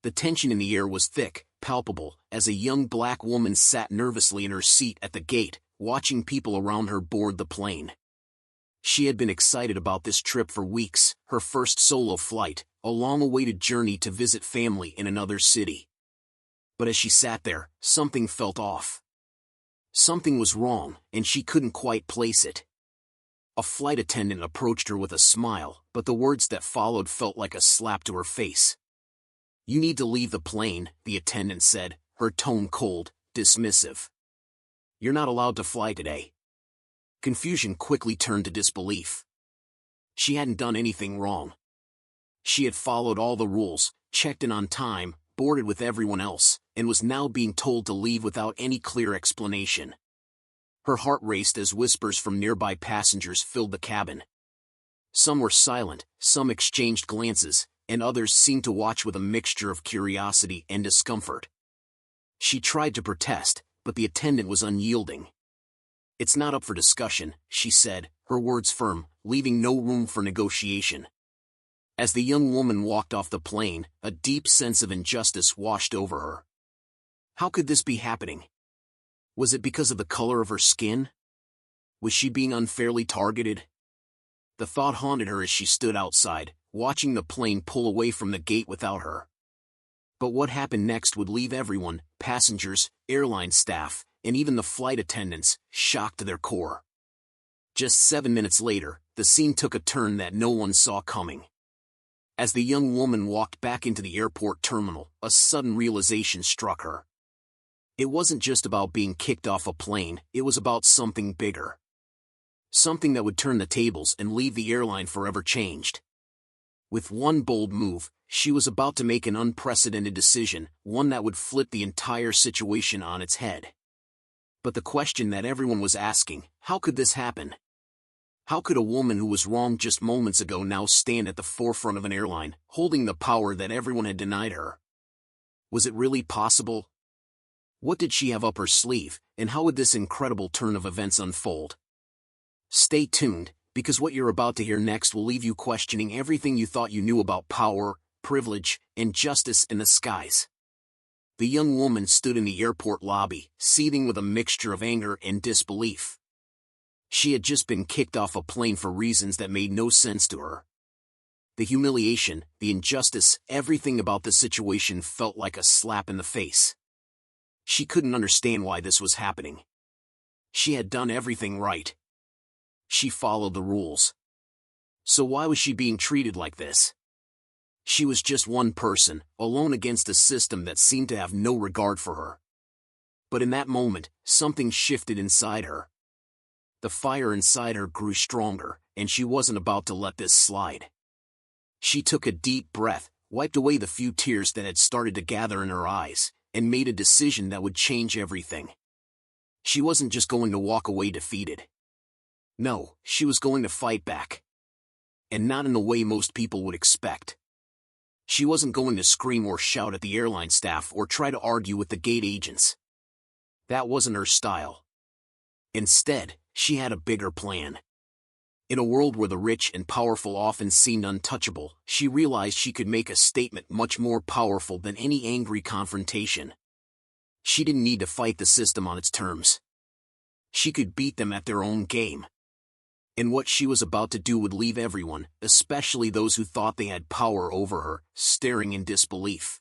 The tension in the air was thick, palpable, as a young black woman sat nervously in her seat at the gate, watching people around her board the plane. She had been excited about this trip for weeks, her first solo flight, a long-awaited journey to visit family in another city. But as she sat there, something felt off. Something was wrong, and she couldn't quite place it. A flight attendant approached her with a smile, but the words that followed felt like a slap to her face. "You need to leave the plane," the attendant said, her tone cold, dismissive. "You're not allowed to fly today." Confusion quickly turned to disbelief. She hadn't done anything wrong. She had followed all the rules, checked in on time, boarded with everyone else, and was now being told to leave without any clear explanation. Her heart raced as whispers from nearby passengers filled the cabin. Some were silent, some exchanged glances, and others seemed to watch with a mixture of curiosity and discomfort. She tried to protest, but the attendant was unyielding. "It's not up for discussion," she said, her words firm, leaving no room for negotiation. As the young woman walked off the plane, a deep sense of injustice washed over her. How could this be happening? Was it because of the color of her skin? Was she being unfairly targeted? The thought haunted her as she stood outside, watching the plane pull away from the gate without her. But what happened next would leave everyone, passengers, airline staff, and even the flight attendants, shocked to their core. Just 7 minutes later, the scene took a turn that no one saw coming. As the young woman walked back into the airport terminal, a sudden realization struck her. It wasn't just about being kicked off a plane, it was about something bigger. Something that would turn the tables and leave the airline forever changed. With one bold move, she was about to make an unprecedented decision, one that would flip the entire situation on its head. But the question that everyone was asking, how could this happen? How could a woman who was wronged just moments ago now stand at the forefront of an airline, holding the power that everyone had denied her? Was it really possible? What did she have up her sleeve, and how would this incredible turn of events unfold? Stay tuned, because what you're about to hear next will leave you questioning everything you thought you knew about power, privilege, and justice in the skies. The young woman stood in the airport lobby, seething with a mixture of anger and disbelief. She had just been kicked off a plane for reasons that made no sense to her. The humiliation, the injustice, everything about the situation felt like a slap in the face. She couldn't understand why this was happening. She had done everything right. She followed the rules. So why was she being treated like this? She was just one person, alone against a system that seemed to have no regard for her. But in that moment, something shifted inside her. The fire inside her grew stronger, and she wasn't about to let this slide. She took a deep breath, wiped away the few tears that had started to gather in her eyes, and made a decision that would change everything. She wasn't just going to walk away defeated. No, she was going to fight back. And not in the way most people would expect. She wasn't going to scream or shout at the airline staff or try to argue with the gate agents. That wasn't her style. Instead, she had a bigger plan. In a world where the rich and powerful often seemed untouchable, she realized she could make a statement much more powerful than any angry confrontation. She didn't need to fight the system on its terms. She could beat them at their own game. And what she was about to do would leave everyone, especially those who thought they had power over her, staring in disbelief.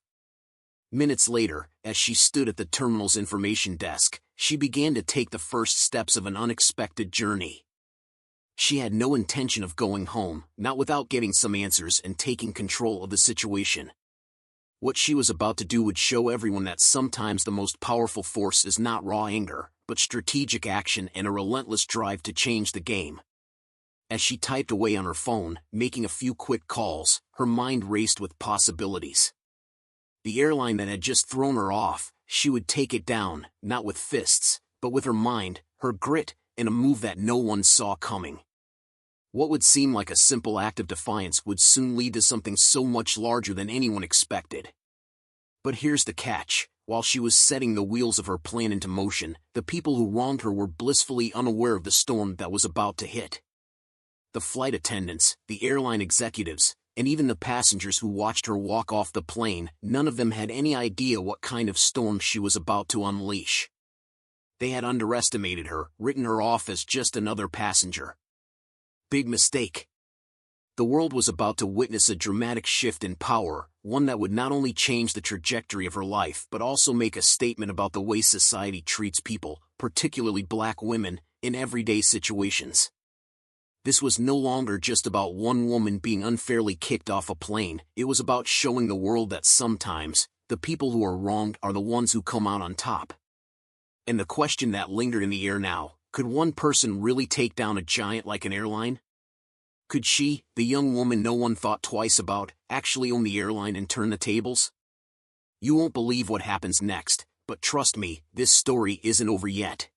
Minutes later, as she stood at the terminal's information desk, she began to take the first steps of an unexpected journey. She had no intention of going home, not without getting some answers and taking control of the situation. What she was about to do would show everyone that sometimes the most powerful force is not raw anger, but strategic action and a relentless drive to change the game. As she typed away on her phone, making a few quick calls, her mind raced with possibilities. The airline that had just thrown her off, she would take it down, not with fists, but with her mind, her grit, and a move that no one saw coming. What would seem like a simple act of defiance would soon lead to something so much larger than anyone expected. But here's the catch: while she was setting the wheels of her plan into motion, the people who wronged her were blissfully unaware of the storm that was about to hit. The flight attendants, the airline executives, and even the passengers who watched her walk off the plane, none of them had any idea what kind of storm she was about to unleash. They had underestimated her, written her off as just another passenger. Big mistake. The world was about to witness a dramatic shift in power, one that would not only change the trajectory of her life but also make a statement about the way society treats people, particularly black women, in everyday situations. This was no longer just about one woman being unfairly kicked off a plane, it was about showing the world that sometimes, the people who are wronged are the ones who come out on top. And the question that lingered in the air now, could one person really take down a giant like an airline? Could she, the young woman no one thought twice about, actually own the airline and turn the tables? You won't believe what happens next, but trust me, this story isn't over yet.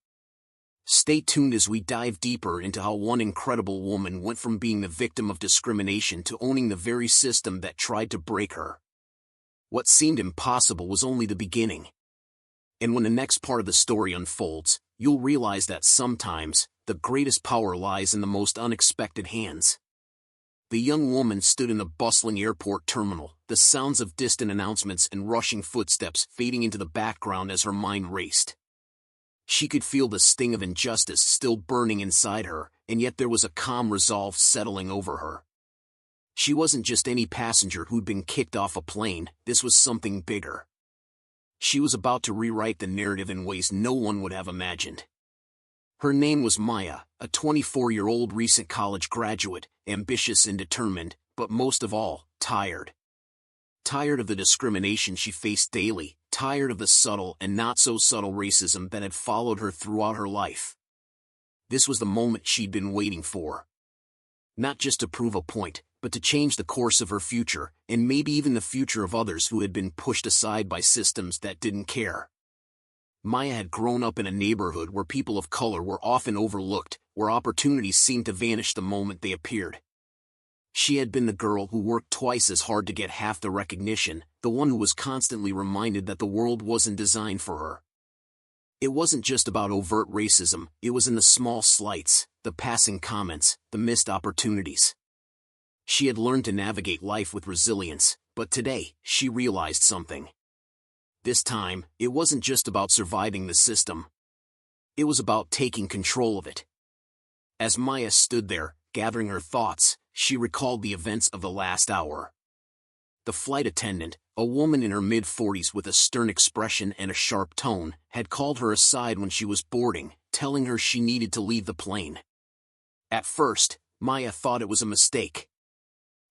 Stay tuned as we dive deeper into how one incredible woman went from being the victim of discrimination to owning the very system that tried to break her. What seemed impossible was only the beginning. And when the next part of the story unfolds, you'll realize that sometimes, the greatest power lies in the most unexpected hands. The young woman stood in the bustling airport terminal, the sounds of distant announcements and rushing footsteps fading into the background as her mind raced. She could feel the sting of injustice still burning inside her, and yet there was a calm resolve settling over her. She wasn't just any passenger who'd been kicked off a plane, this was something bigger. She was about to rewrite the narrative in ways no one would have imagined. Her name was Maya, a 24-year-old recent college graduate, ambitious and determined, but most of all, tired. Tired of the discrimination she faced daily, tired of the subtle and not-so-subtle racism that had followed her throughout her life. This was the moment she'd been waiting for. Not just to prove a point, but to change the course of her future, and maybe even the future of others who had been pushed aside by systems that didn't care. Maya had grown up in a neighborhood where people of color were often overlooked, where opportunities seemed to vanish the moment they appeared. She had been the girl who worked twice as hard to get half the recognition, the one who was constantly reminded that the world wasn't designed for her. It wasn't just about overt racism, it was in the small slights, the passing comments, the missed opportunities. She had learned to navigate life with resilience, but today, she realized something. This time, it wasn't just about surviving the system. It was about taking control of it. As Maya stood there, gathering her thoughts, she recalled the events of the last hour. The flight attendant, a woman in her mid-40s with a stern expression and a sharp tone, had called her aside when she was boarding, telling her she needed to leave the plane. At first, Maya thought it was a mistake.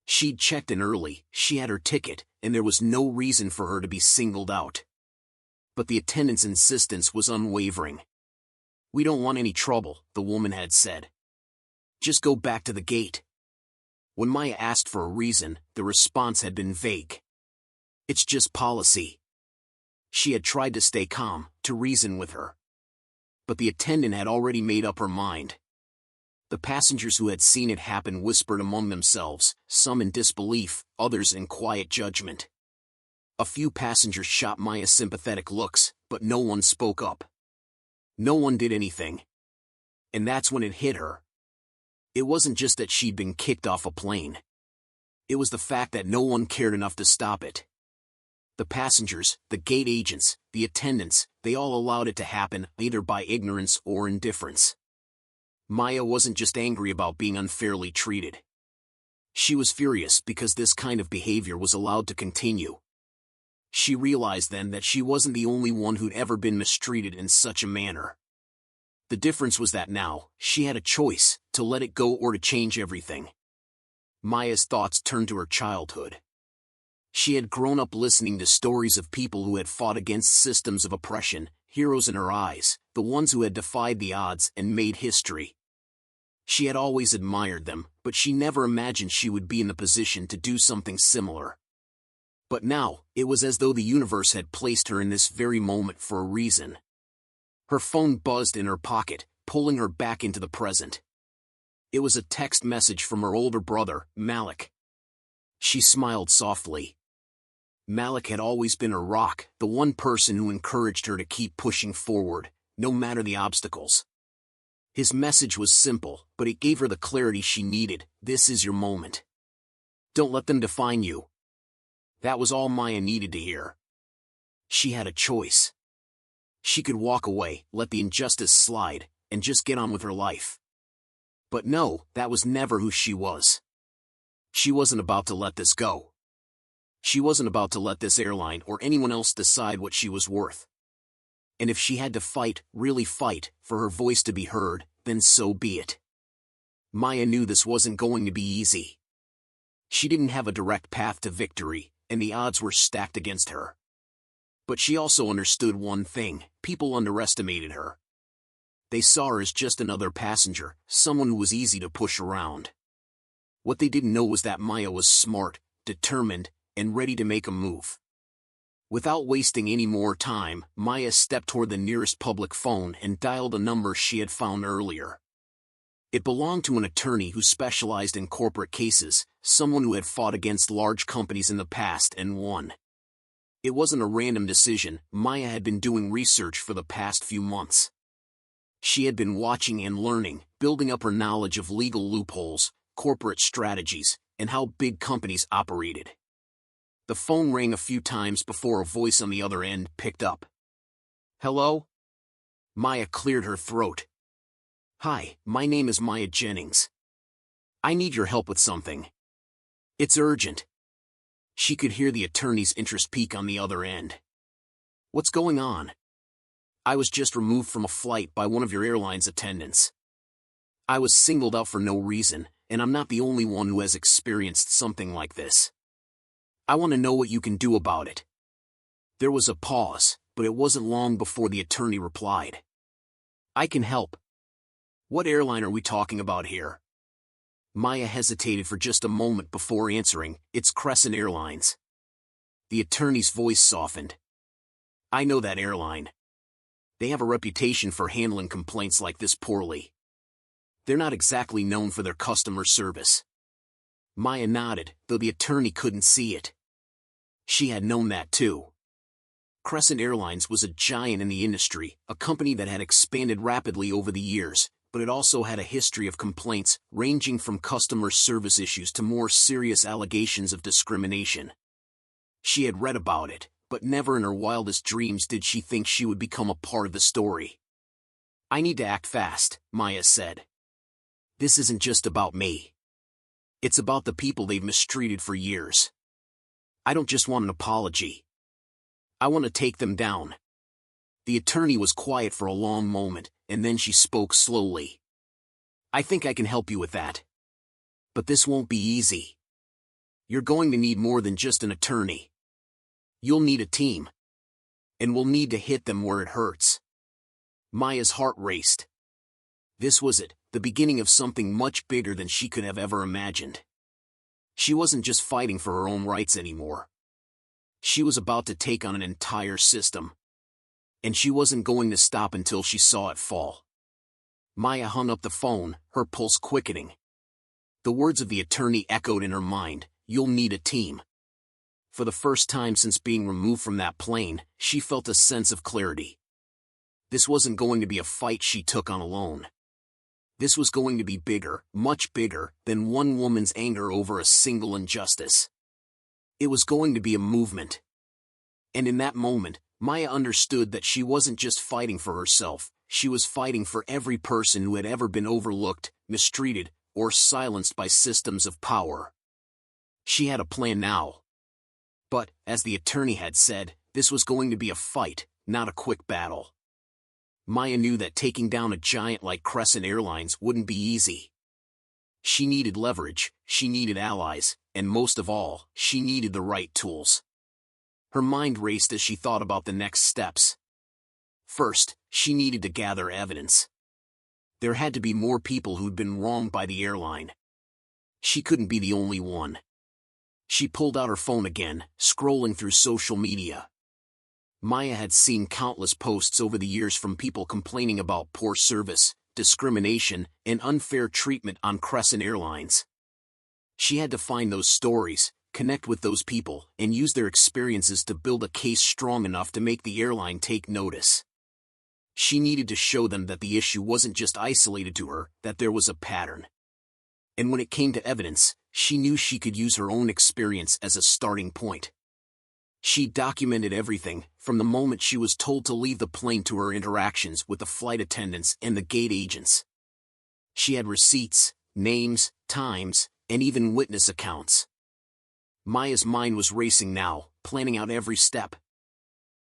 She'd checked in early, she had her ticket, and there was no reason for her to be singled out. But the attendant's insistence was unwavering. "We don't want any trouble," the woman had said. "Just go back to the gate." When Maya asked for a reason, the response had been vague. "It's just policy." She had tried to stay calm, to reason with her. But the attendant had already made up her mind. The passengers who had seen it happen whispered among themselves, some in disbelief, others in quiet judgment. A few passengers shot Maya sympathetic looks, but no one spoke up. No one did anything. And that's when it hit her. It wasn't just that she'd been kicked off a plane. It was the fact that no one cared enough to stop it. The passengers, the gate agents, the attendants, they all allowed it to happen, either by ignorance or indifference. Maya wasn't just angry about being unfairly treated. She was furious because this kind of behavior was allowed to continue. She realized then that she wasn't the only one who'd ever been mistreated in such a manner. The difference was that now, she had a choice, to let it go or to change everything. Maya's thoughts turned to her childhood. She had grown up listening to stories of people who had fought against systems of oppression, heroes in her eyes, the ones who had defied the odds and made history. She had always admired them, but she never imagined she would be in the position to do something similar. But now, it was as though the universe had placed her in this very moment for a reason. Her phone buzzed in her pocket, pulling her back into the present. It was a text message from her older brother, Malik. She smiled softly. Malik had always been her rock, the one person who encouraged her to keep pushing forward, no matter the obstacles. His message was simple, but it gave her the clarity she needed. "This is your moment." Don't let them define you. That was all Maya needed to hear. She had a choice. She could walk away, let the injustice slide, and just get on with her life. But no, that was never who she was. She wasn't about to let this go. She wasn't about to let this airline or anyone else decide what she was worth. And if she had to fight, really fight, for her voice to be heard, then so be it. Maya knew this wasn't going to be easy. She didn't have a direct path to victory, and the odds were stacked against her. But she also understood one thing: people underestimated her. They saw her as just another passenger, someone who was easy to push around. What they didn't know was that Maya was smart, determined, and ready to make a move. Without wasting any more time, Maya stepped toward the nearest public phone and dialed a number she had found earlier. It belonged to an attorney who specialized in corporate cases, someone who had fought against large companies in the past and won. It wasn't a random decision. Maya had been doing research for the past few months. She had been watching and learning, building up her knowledge of legal loopholes, corporate strategies, and how big companies operated. The phone rang a few times before a voice on the other end picked up. "Hello?" Maya cleared her throat. "Hi, my name is Maya Jennings. I need your help with something. It's urgent." She could hear the attorney's interest peak on the other end. "What's going on?" "I was just removed from a flight by one of your airline's attendants. I was singled out for no reason, and I'm not the only one who has experienced something like this. I want to know what you can do about it." There was a pause, but it wasn't long before the attorney replied. "I can help. What airline are we talking about here?" Maya hesitated for just a moment before answering. "It's Crescent Airlines." The attorney's voice softened. "I know that airline. They have a reputation for handling complaints like this poorly. They're not exactly known for their customer service." Maya nodded, though the attorney couldn't see it. She had known that too. Crescent Airlines was a giant in the industry, a company that had expanded rapidly over the years, but it also had a history of complaints, ranging from customer service issues to more serious allegations of discrimination. She had read about it, but never in her wildest dreams did she think she would become a part of the story. "I need to act fast," Maya said. "This isn't just about me. It's about the people they've mistreated for years. I don't just want an apology. I want to take them down." The attorney was quiet for a long moment, and then she spoke slowly. "I think I can help you with that. But this won't be easy. You're going to need more than just an attorney. You'll need a team. And we'll need to hit them where it hurts." Maya's heart raced. This was it, the beginning of something much bigger than she could have ever imagined. She wasn't just fighting for her own rights anymore. She was about to take on an entire system. And she wasn't going to stop until she saw it fall. Maya hung up the phone, her pulse quickening. The words of the attorney echoed in her mind: "You'll need a team." For the first time since being removed from that plane, she felt a sense of clarity. This wasn't going to be a fight she took on alone. This was going to be bigger, much bigger, than one woman's anger over a single injustice. It was going to be a movement. And in that moment, Maya understood that she wasn't just fighting for herself, she was fighting for every person who had ever been overlooked, mistreated, or silenced by systems of power. She had a plan now. But, as the attorney had said, this was going to be a fight, not a quick battle. Maya knew that taking down a giant like Crescent Airlines wouldn't be easy. She needed leverage, she needed allies, and most of all, she needed the right tools. Her mind raced as she thought about the next steps. First, she needed to gather evidence. There had to be more people who'd been wronged by the airline. She couldn't be the only one. She pulled out her phone again, scrolling through social media. Maya had seen countless posts over the years from people complaining about poor service, discrimination, and unfair treatment on Crescent Airlines. She had to find those stories, connect with those people, and use their experiences to build a case strong enough to make the airline take notice. She needed to show them that the issue wasn't just isolated to her, that there was a pattern. And when it came to evidence, she knew she could use her own experience as a starting point. She documented everything, from the moment she was told to leave the plane to her interactions with the flight attendants and the gate agents. She had receipts, names, times, and even witness accounts. Maya's mind was racing now, planning out every step.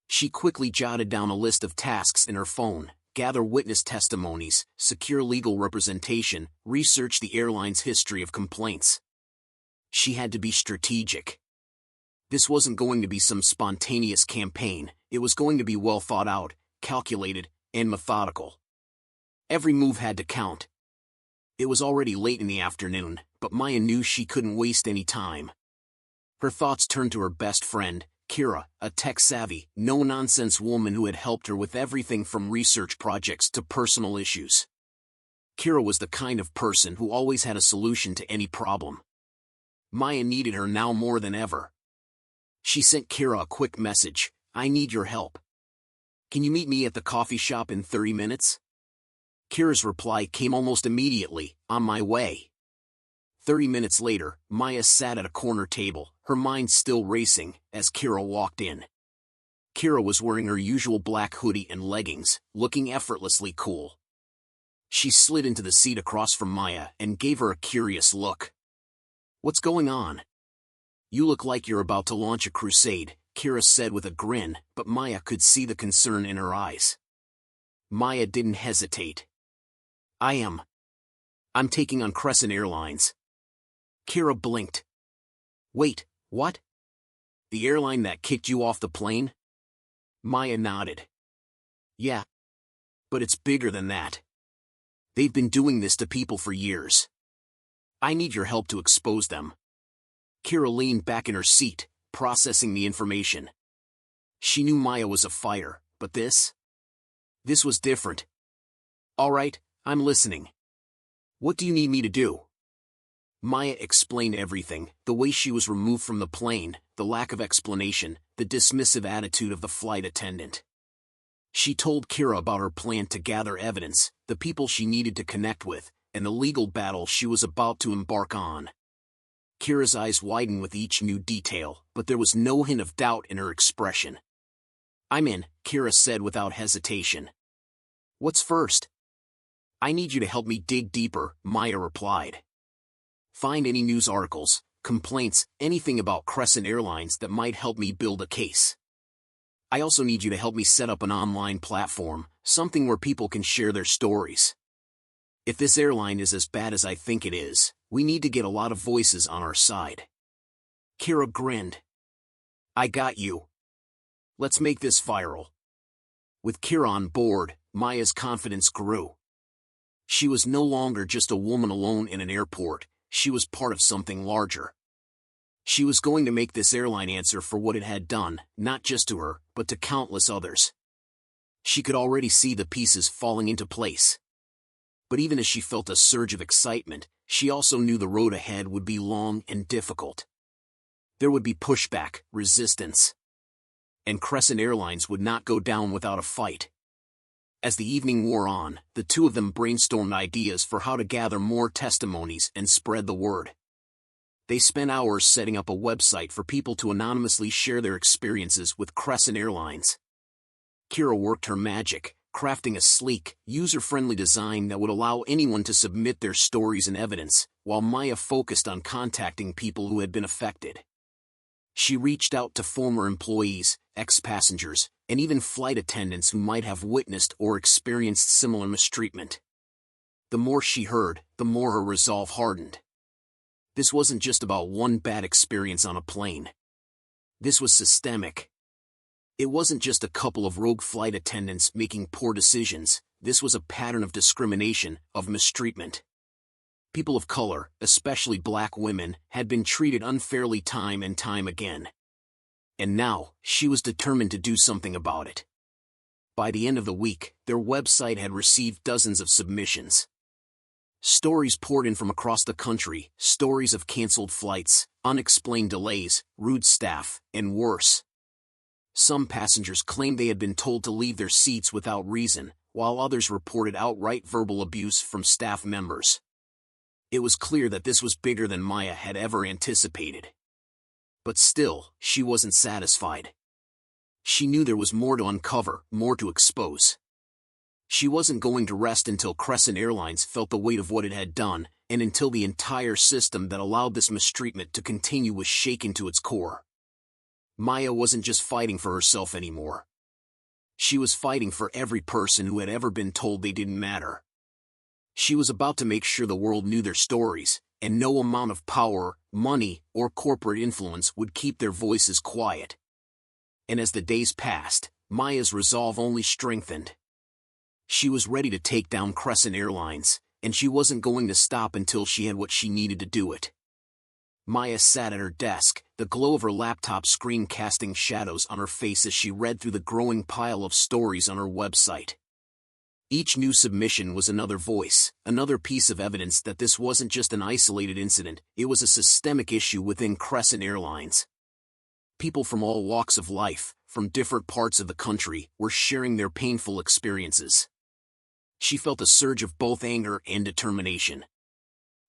She quickly jotted down a list of tasks in her phone: gather witness testimonies, secure legal representation, research the airline's history of complaints. She had to be strategic. This wasn't going to be some spontaneous campaign, it was going to be well thought out, calculated, and methodical. Every move had to count. It was already late in the afternoon, but Maya knew she couldn't waste any time. Her thoughts turned to her best friend, Kira, a tech-savvy, no-nonsense woman who had helped her with everything from research projects to personal issues. Kira was the kind of person who always had a solution to any problem. Maya needed her now more than ever. She sent Kira a quick message: "I need your help. Can you meet me at the coffee shop in 30 minutes? Kira's reply came almost immediately: "On my way." 30 minutes later, Maya sat at a corner table, her mind still racing, as Kira walked in. Kira was wearing her usual black hoodie and leggings, looking effortlessly cool. She slid into the seat across from Maya and gave her a curious look. "What's going on? You look like you're about to launch a crusade," Kira said with a grin, but Maya could see the concern in her eyes. Maya didn't hesitate. I'm taking on Crescent Airlines." Kira blinked. "Wait, what? The airline that kicked you off the plane?" Maya nodded. "Yeah. But it's bigger than that. They've been doing this to people for years. I need your help to expose them." Kira leaned back in her seat, processing the information. She knew Maya was a fighter, but this was different. "All right, I'm listening. What do you need me to do?" Maya explained everything: the way she was removed from the plane, the lack of explanation, the dismissive attitude of the flight attendant. She told Kira about her plan to gather evidence, the people she needed to connect with, and the legal battle she was about to embark on. Kira's eyes widened with each new detail, but there was no hint of doubt in her expression. "I'm in," Kira said without hesitation. "What's first?" "I need you to help me dig deeper," Maya replied. "Find any news articles, complaints, anything about Crescent Airlines that might help me build a case. I also need you to help me set up an online platform, something where people can share their stories. If this airline is as bad as I think it is, we need to get a lot of voices on our side." Kira grinned. "I got you. Let's make this viral." With Kira on board, Maya's confidence grew. She was no longer just a woman alone in an airport, she was part of something larger. She was going to make this airline answer for what it had done, not just to her, but to countless others. She could already see the pieces falling into place. But even as she felt a surge of excitement, she also knew the road ahead would be long and difficult. There would be pushback, resistance. And Crescent Airlines would not go down without a fight. As the evening wore on, the two of them brainstormed ideas for how to gather more testimonies and spread the word. They spent hours setting up a website for people to anonymously share their experiences with Crescent Airlines. Kira worked her magic, crafting a sleek, user-friendly design that would allow anyone to submit their stories and evidence, while Maya focused on contacting people who had been affected. She reached out to former employees, ex-passengers, and even flight attendants who might have witnessed or experienced similar mistreatment. The more she heard, the more her resolve hardened. This wasn't just about one bad experience on a plane. This was systemic. It wasn't just a couple of rogue flight attendants making poor decisions, this was a pattern of discrimination, of mistreatment. People of color, especially black women, had been treated unfairly time and time again. And now, she was determined to do something about it. By the end of the week, their website had received dozens of submissions. Stories poured in from across the country, stories of canceled flights, unexplained delays, rude staff, and worse. Some passengers claimed they had been told to leave their seats without reason, while others reported outright verbal abuse from staff members. It was clear that this was bigger than Maya had ever anticipated. But still, she wasn't satisfied. She knew there was more to uncover, more to expose. She wasn't going to rest until Crescent Airlines felt the weight of what it had done, and until the entire system that allowed this mistreatment to continue was shaken to its core. Maya wasn't just fighting for herself anymore. She was fighting for every person who had ever been told they didn't matter. She was about to make sure the world knew their stories, and no amount of power, money, or corporate influence would keep their voices quiet. And as the days passed, Maya's resolve only strengthened. She was ready to take down Crescent Airlines, and she wasn't going to stop until she had what she needed to do it. Maya sat at her desk, the glow of her laptop screen casting shadows on her face as she read through the growing pile of stories on her website. Each new submission was another voice, another piece of evidence that this wasn't just an isolated incident, it was a systemic issue within Crescent Airlines. People from all walks of life, from different parts of the country, were sharing their painful experiences. She felt a surge of both anger and determination.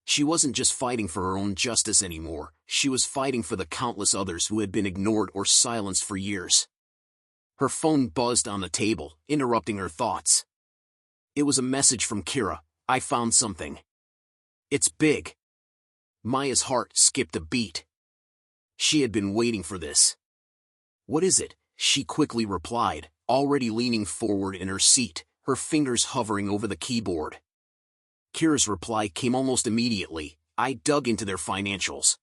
She wasn't just fighting for her own justice anymore, she was fighting for the countless others who had been ignored or silenced for years. Her phone buzzed on the table, interrupting her thoughts. It was a message from Kira. "I found something. It's big." Maya's heart skipped a beat. She had been waiting for this. "What is it?" she quickly replied, already leaning forward in her seat, her fingers hovering over the keyboard. Kira's reply came almost immediately. "I dug into their financials.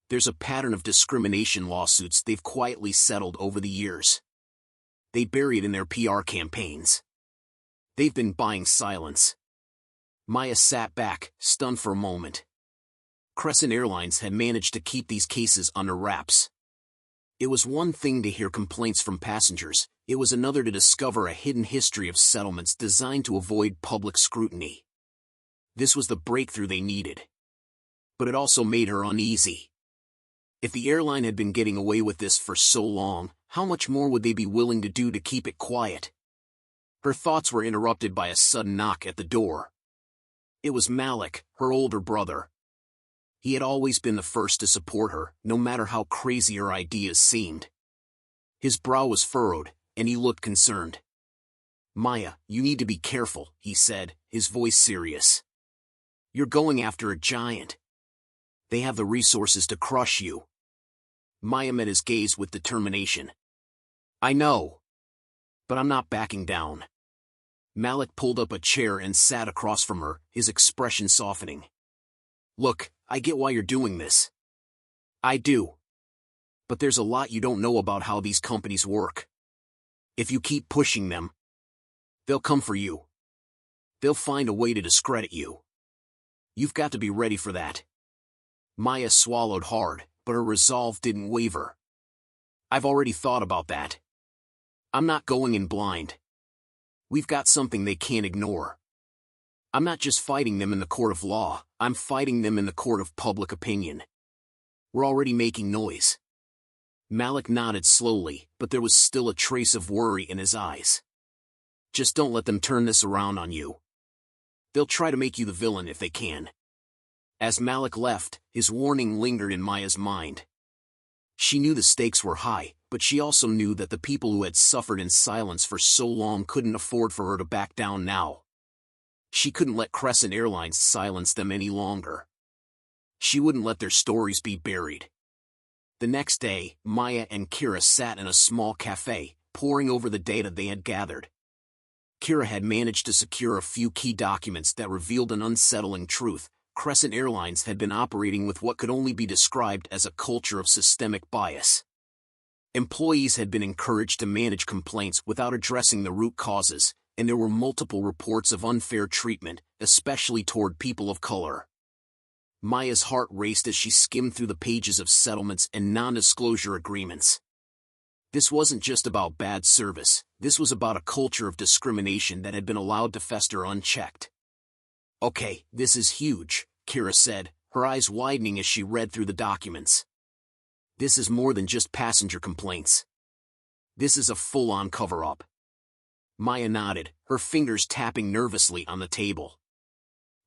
There's a pattern of discrimination lawsuits they've quietly settled over the years. They bury it in their PR campaigns. They've been buying silence." Maya sat back, stunned for a moment. Crescent Airlines had managed to keep these cases under wraps. It was one thing to hear complaints from passengers, it was another to discover a hidden history of settlements designed to avoid public scrutiny. This was the breakthrough they needed. But it also made her uneasy. If the airline had been getting away with this for so long, how much more would they be willing to do to keep it quiet? Her thoughts were interrupted by a sudden knock at the door. It was Malik, her older brother. He had always been the first to support her, no matter how crazy her ideas seemed. His brow was furrowed, and he looked concerned. "Maya, you need to be careful," he said, his voice serious. "You're going after a giant. They have the resources to crush you." Maya met his gaze with determination. "I know. But I'm not backing down." Malik pulled up a chair and sat across from her, his expression softening. "Look, I get why you're doing this. I do. But there's a lot you don't know about how these companies work. If you keep pushing them, they'll come for you. They'll find a way to discredit you. You've got to be ready for that." Maya swallowed hard, but her resolve didn't waver. "I've already thought about that. I'm not going in blind. We've got something they can't ignore. I'm not just fighting them in the court of law, I'm fighting them in the court of public opinion. We're already making noise." Malik nodded slowly, but there was still a trace of worry in his eyes. "Just don't let them turn this around on you. They'll try to make you the villain if they can." As Malik left, his warning lingered in Maya's mind. She knew the stakes were high, but she also knew that the people who had suffered in silence for so long couldn't afford for her to back down now. She couldn't let Crescent Airlines silence them any longer. She wouldn't let their stories be buried. The next day, Maya and Kira sat in a small cafe, poring over the data they had gathered. Kira had managed to secure a few key documents that revealed an unsettling truth. Crescent Airlines had been operating with what could only be described as a culture of systemic bias. Employees had been encouraged to manage complaints without addressing the root causes, and there were multiple reports of unfair treatment, especially toward people of color. Maya's heart raced as she skimmed through the pages of settlements and non-disclosure agreements. This wasn't just about bad service, this was about a culture of discrimination that had been allowed to fester unchecked. "Okay, this is huge," Kira said, her eyes widening as she read through the documents. "This is more than just passenger complaints. This is a full-on cover-up." Maya nodded, her fingers tapping nervously on the table.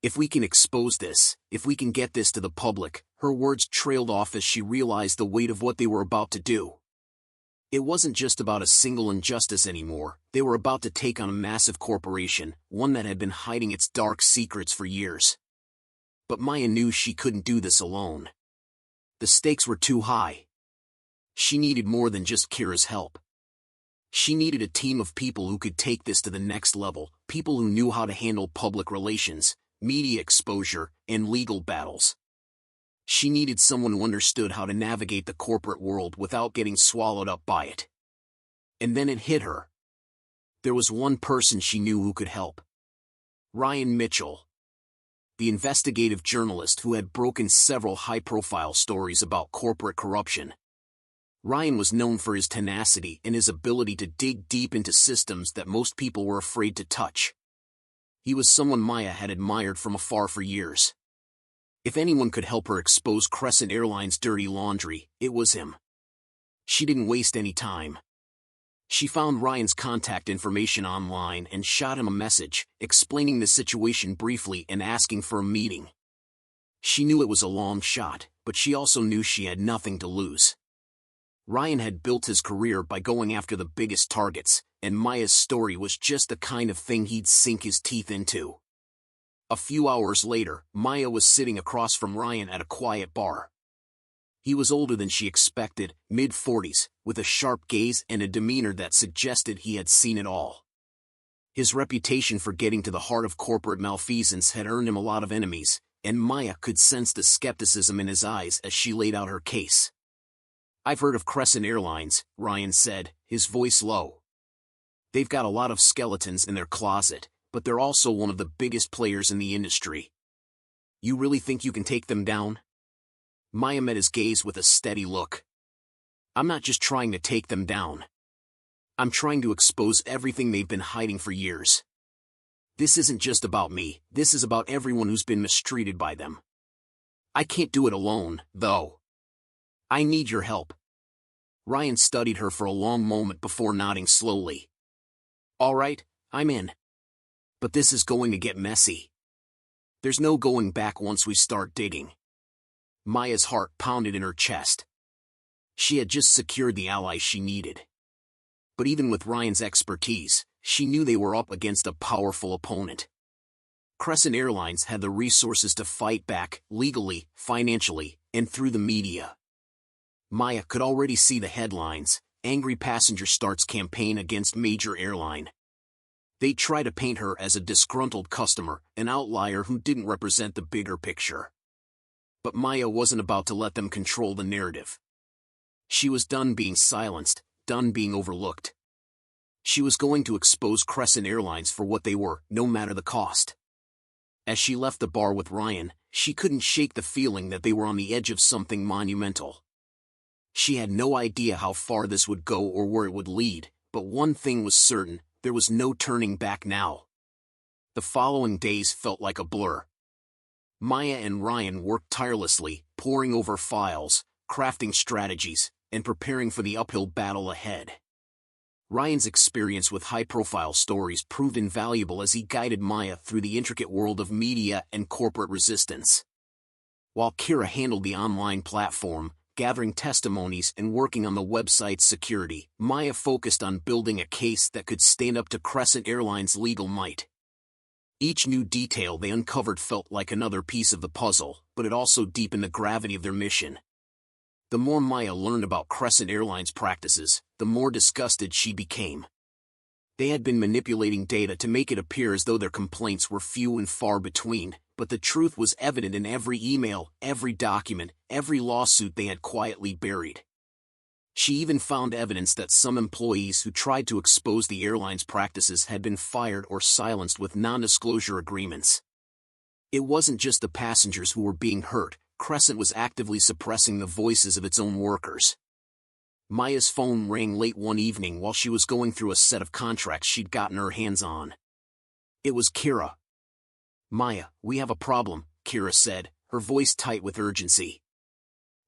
If we can expose this, if we can get this to the public, her words trailed off as she realized the weight of what they were about to do. It wasn't just about a single injustice anymore, they were about to take on a massive corporation, one that had been hiding its dark secrets for years. But Maya knew she couldn't do this alone. The stakes were too high. She needed more than just Kira's help. She needed a team of people who could take this to the next level, people who knew how to handle public relations, media exposure, and legal battles. She needed someone who understood how to navigate the corporate world without getting swallowed up by it. And then it hit her. There was one person she knew who could help. Ryan Mitchell, the investigative journalist who had broken several high-profile stories about corporate corruption. Ryan was known for his tenacity and his ability to dig deep into systems that most people were afraid to touch. He was someone Maya had admired from afar for years. If anyone could help her expose Crescent Airlines' dirty laundry, it was him. She didn't waste any time. She found Ryan's contact information online and shot him a message, explaining the situation briefly and asking for a meeting. She knew it was a long shot, but she also knew she had nothing to lose. Ryan had built his career by going after the biggest targets, and Maya's story was just the kind of thing he'd sink his teeth into. A few hours later, Maya was sitting across from Ryan at a quiet bar. He was older than she expected, mid-40s, with a sharp gaze and a demeanor that suggested he had seen it all. His reputation for getting to the heart of corporate malfeasance had earned him a lot of enemies, and Maya could sense the skepticism in his eyes as she laid out her case. "I've heard of Crescent Airlines," Ryan said, his voice low. "They've got a lot of skeletons in their closet, but they're also one of the biggest players in the industry. You really think you can take them down?" Maya met his gaze with a steady look. "I'm not just trying to take them down. I'm trying to expose everything they've been hiding for years. This isn't just about me, this is about everyone who's been mistreated by them. I can't do it alone, though. I need your help." Ryan studied her for a long moment before nodding slowly. "All right, I'm in. But this is going to get messy. There's no going back once we start digging." Maya's heart pounded in her chest. She had just secured the allies she needed. But even with Ryan's expertise, she knew they were up against a powerful opponent. Crescent Airlines had the resources to fight back, legally, financially, and through the media. Maya could already see the headlines: "Angry passenger starts campaign against major airline." They'd try to paint her as a disgruntled customer, an outlier who didn't represent the bigger picture. But Maya wasn't about to let them control the narrative. She was done being silenced, done being overlooked. She was going to expose Crescent Airlines for what they were, no matter the cost. As she left the bar with Ryan, she couldn't shake the feeling that they were on the edge of something monumental. She had no idea how far this would go or where it would lead, but one thing was certain: there was no turning back now. The following days felt like a blur. Maya and Ryan worked tirelessly, poring over files, crafting strategies, and preparing for the uphill battle ahead. Ryan's experience with high-profile stories proved invaluable as he guided Maya through the intricate world of media and corporate resistance. While Kira handled the online platform, gathering testimonies and working on the website's security, Maya focused on building a case that could stand up to Crescent Airlines' legal might. Each new detail they uncovered felt like another piece of the puzzle, but it also deepened the gravity of their mission. The more Maya learned about Crescent Airlines' practices, the more disgusted she became. They had been manipulating data to make it appear as though their complaints were few and far between, but the truth was evident in every email, every document, every lawsuit they had quietly buried. She even found evidence that some employees who tried to expose the airline's practices had been fired or silenced with non-disclosure agreements. It wasn't just the passengers who were being hurt, Crescent was actively suppressing the voices of its own workers. Maya's phone rang late one evening while she was going through a set of contracts she'd gotten her hands on. It was Kira. "Maya, we have a problem," Kira said, her voice tight with urgency.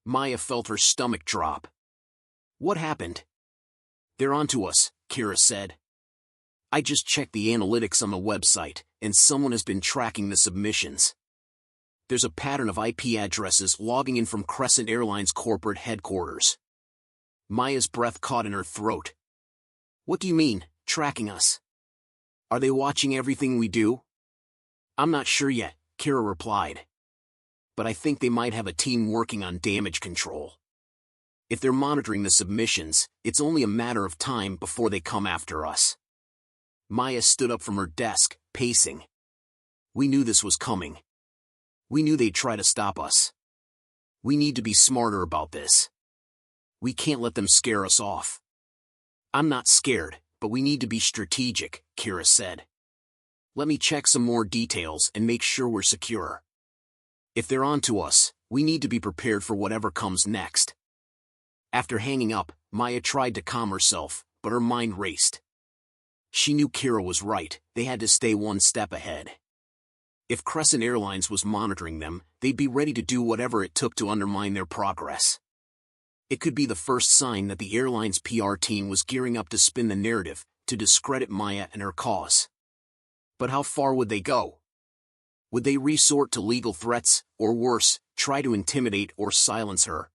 Maya felt her stomach drop. "What happened?" "They're onto us," Kira said. I just checked the analytics on the website, and someone has been tracking the submissions. There's a pattern of IP addresses logging in from Crescent Airlines corporate headquarters. Maya's breath caught in her throat. What do you mean, tracking us? Are they watching everything we do? I'm not sure yet, Kira replied. But I think they might have a team working on damage control. If they're monitoring the submissions, it's only a matter of time before they come after us. Maya stood up from her desk, pacing. We knew this was coming. We knew they'd try to stop us. We need to be smarter about this. We can't let them scare us off. I'm not scared, but we need to be strategic, Kira said. Let me check some more details and make sure we're secure. If they're onto us, we need to be prepared for whatever comes next. After hanging up, Maya tried to calm herself, but her mind raced. She knew Kira was right, they had to stay one step ahead. If Crescent Airlines was monitoring them, they'd be ready to do whatever it took to undermine their progress. It could be the first sign that the airline's PR team was gearing up to spin the narrative, to discredit Maya and her cause. But how far would they go? Would they resort to legal threats, or worse, try to intimidate or silence her?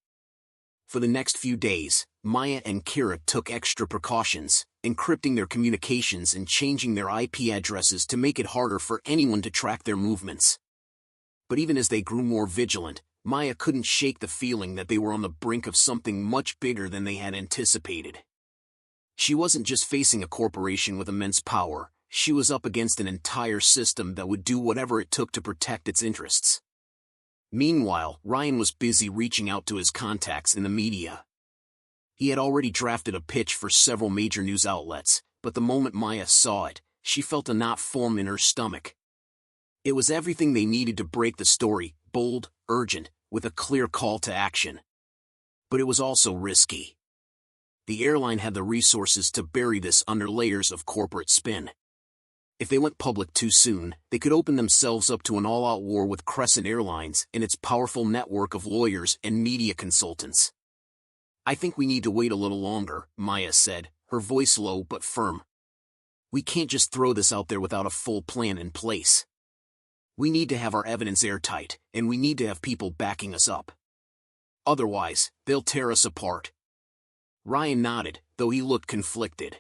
For the next few days, Maya and Kira took extra precautions, encrypting their communications and changing their IP addresses to make it harder for anyone to track their movements. But even as they grew more vigilant, Maya couldn't shake the feeling that they were on the brink of something much bigger than they had anticipated. She wasn't just facing a corporation with immense power, she was up against an entire system that would do whatever it took to protect its interests. Meanwhile, Ryan was busy reaching out to his contacts in the media. He had already drafted a pitch for several major news outlets, but the moment Maya saw it, she felt a knot form in her stomach. It was everything they needed to break the story, bold, urgent, with a clear call to action. But it was also risky. The airline had the resources to bury this under layers of corporate spin. If they went public too soon, they could open themselves up to an all-out war with Crescent Airlines and its powerful network of lawyers and media consultants. I think we need to wait a little longer, Maya said, her voice low but firm. We can't just throw this out there without a full plan in place. We need to have our evidence airtight, and we need to have people backing us up. Otherwise, they'll tear us apart. Ryan nodded, though he looked conflicted.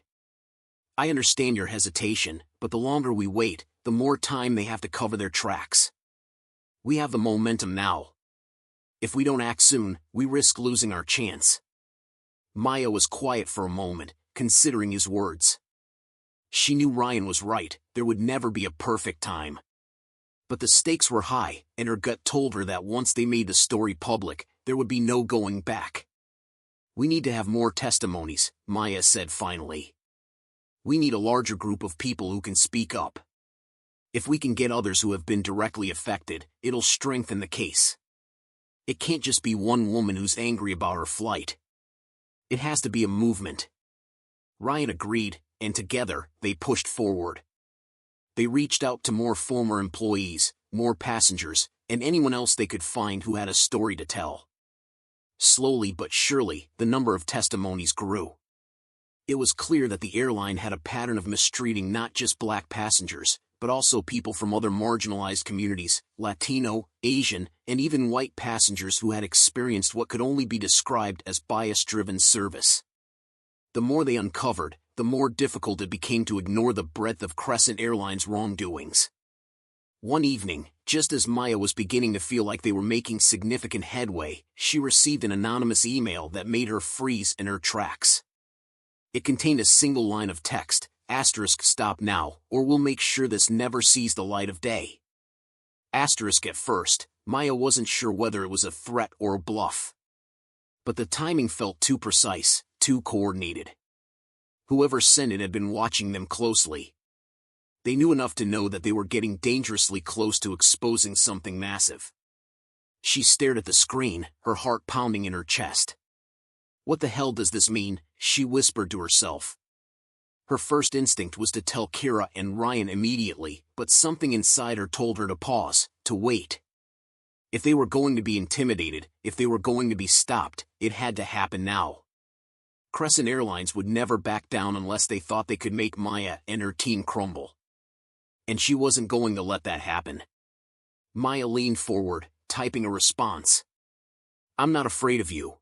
I understand your hesitation, but the longer we wait, the more time they have to cover their tracks. We have the momentum now. If we don't act soon, we risk losing our chance. Maya was quiet for a moment, considering his words. She knew Ryan was right, there would never be a perfect time. But the stakes were high, and her gut told her that once they made the story public, there would be no going back. We need to have more testimonies, Maya said finally. We need a larger group of people who can speak up. If we can get others who have been directly affected, it'll strengthen the case. It can't just be one woman who's angry about her flight. It has to be a movement. Ryan agreed, and together, they pushed forward. They reached out to more former employees, more passengers, and anyone else they could find who had a story to tell. Slowly but surely, the number of testimonies grew. It was clear that the airline had a pattern of mistreating not just black passengers, but also people from other marginalized communities, Latino, Asian, and even white passengers who had experienced what could only be described as bias-driven service. The more they uncovered, the more difficult it became to ignore the breadth of Crescent Airlines' wrongdoings. One evening, just as Maya was beginning to feel like they were making significant headway, she received an anonymous email that made her freeze in her tracks. It contained a single line of text, "Stop now, or we'll make sure this never sees the light of day." At first, Maya wasn't sure whether it was a threat or a bluff. But the timing felt too precise, too coordinated. Whoever sent it had been watching them closely. They knew enough to know that they were getting dangerously close to exposing something massive. She stared at the screen, her heart pounding in her chest. What the hell does this mean? She whispered to herself. Her first instinct was to tell Kira and Ryan immediately, but something inside her told her to pause, to wait. If they were going to be intimidated, if they were going to be stopped, it had to happen now. Crescent Airlines would never back down unless they thought they could make Maya and her team crumble. And she wasn't going to let that happen. Maya leaned forward, typing a response. "I'm not afraid of you.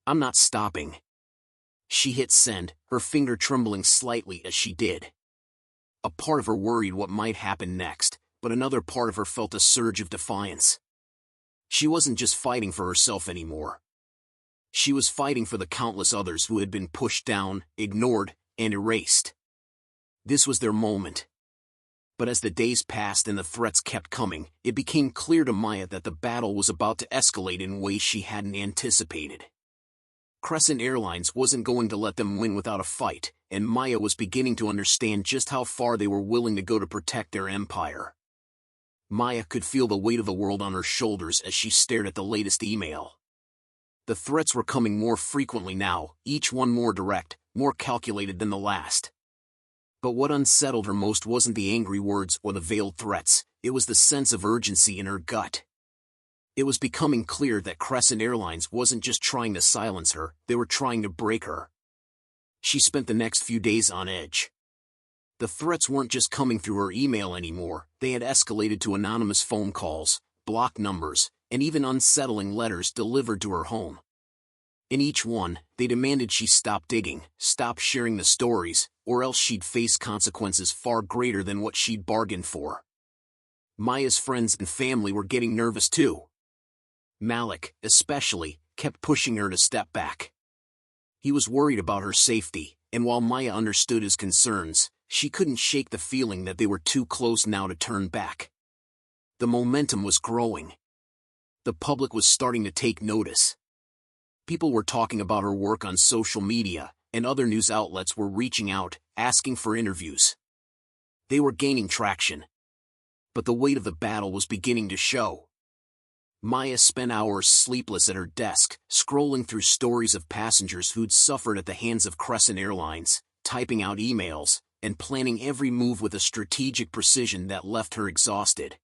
I'm not stopping." She hit send, her finger trembling slightly as she did. A part of her worried what might happen next, but another part of her felt a surge of defiance. She wasn't just fighting for herself anymore. She was fighting for the countless others who had been pushed down, ignored, and erased. This was their moment. But as the days passed and the threats kept coming, it became clear to Maya that the battle was about to escalate in ways she hadn't anticipated. Crescent Airlines wasn't going to let them win without a fight, and Maya was beginning to understand just how far they were willing to go to protect their empire. Maya could feel the weight of the world on her shoulders as she stared at the latest email. The threats were coming more frequently now, each one more direct, more calculated than the last. But what unsettled her most wasn't the angry words or the veiled threats, it was the sense of urgency in her gut. It was becoming clear that Crescent Airlines wasn't just trying to silence her, they were trying to break her. She spent the next few days on edge. The threats weren't just coming through her email anymore, they had escalated to anonymous phone calls, blocked numbers, and even unsettling letters delivered to her home. In each one, they demanded she stop digging, stop sharing the stories, or else she'd face consequences far greater than what she'd bargained for. Maya's friends and family were getting nervous too. Malik, especially, kept pushing her to step back. He was worried about her safety, and while Maya understood his concerns, she couldn't shake the feeling that they were too close now to turn back. The momentum was growing. The public was starting to take notice. People were talking about her work on social media, and other news outlets were reaching out, asking for interviews. They were gaining traction. But the weight of the battle was beginning to show. Maya spent hours sleepless at her desk, scrolling through stories of passengers who'd suffered at the hands of Crescent Airlines, typing out emails, and planning every move with a strategic precision that left her exhausted.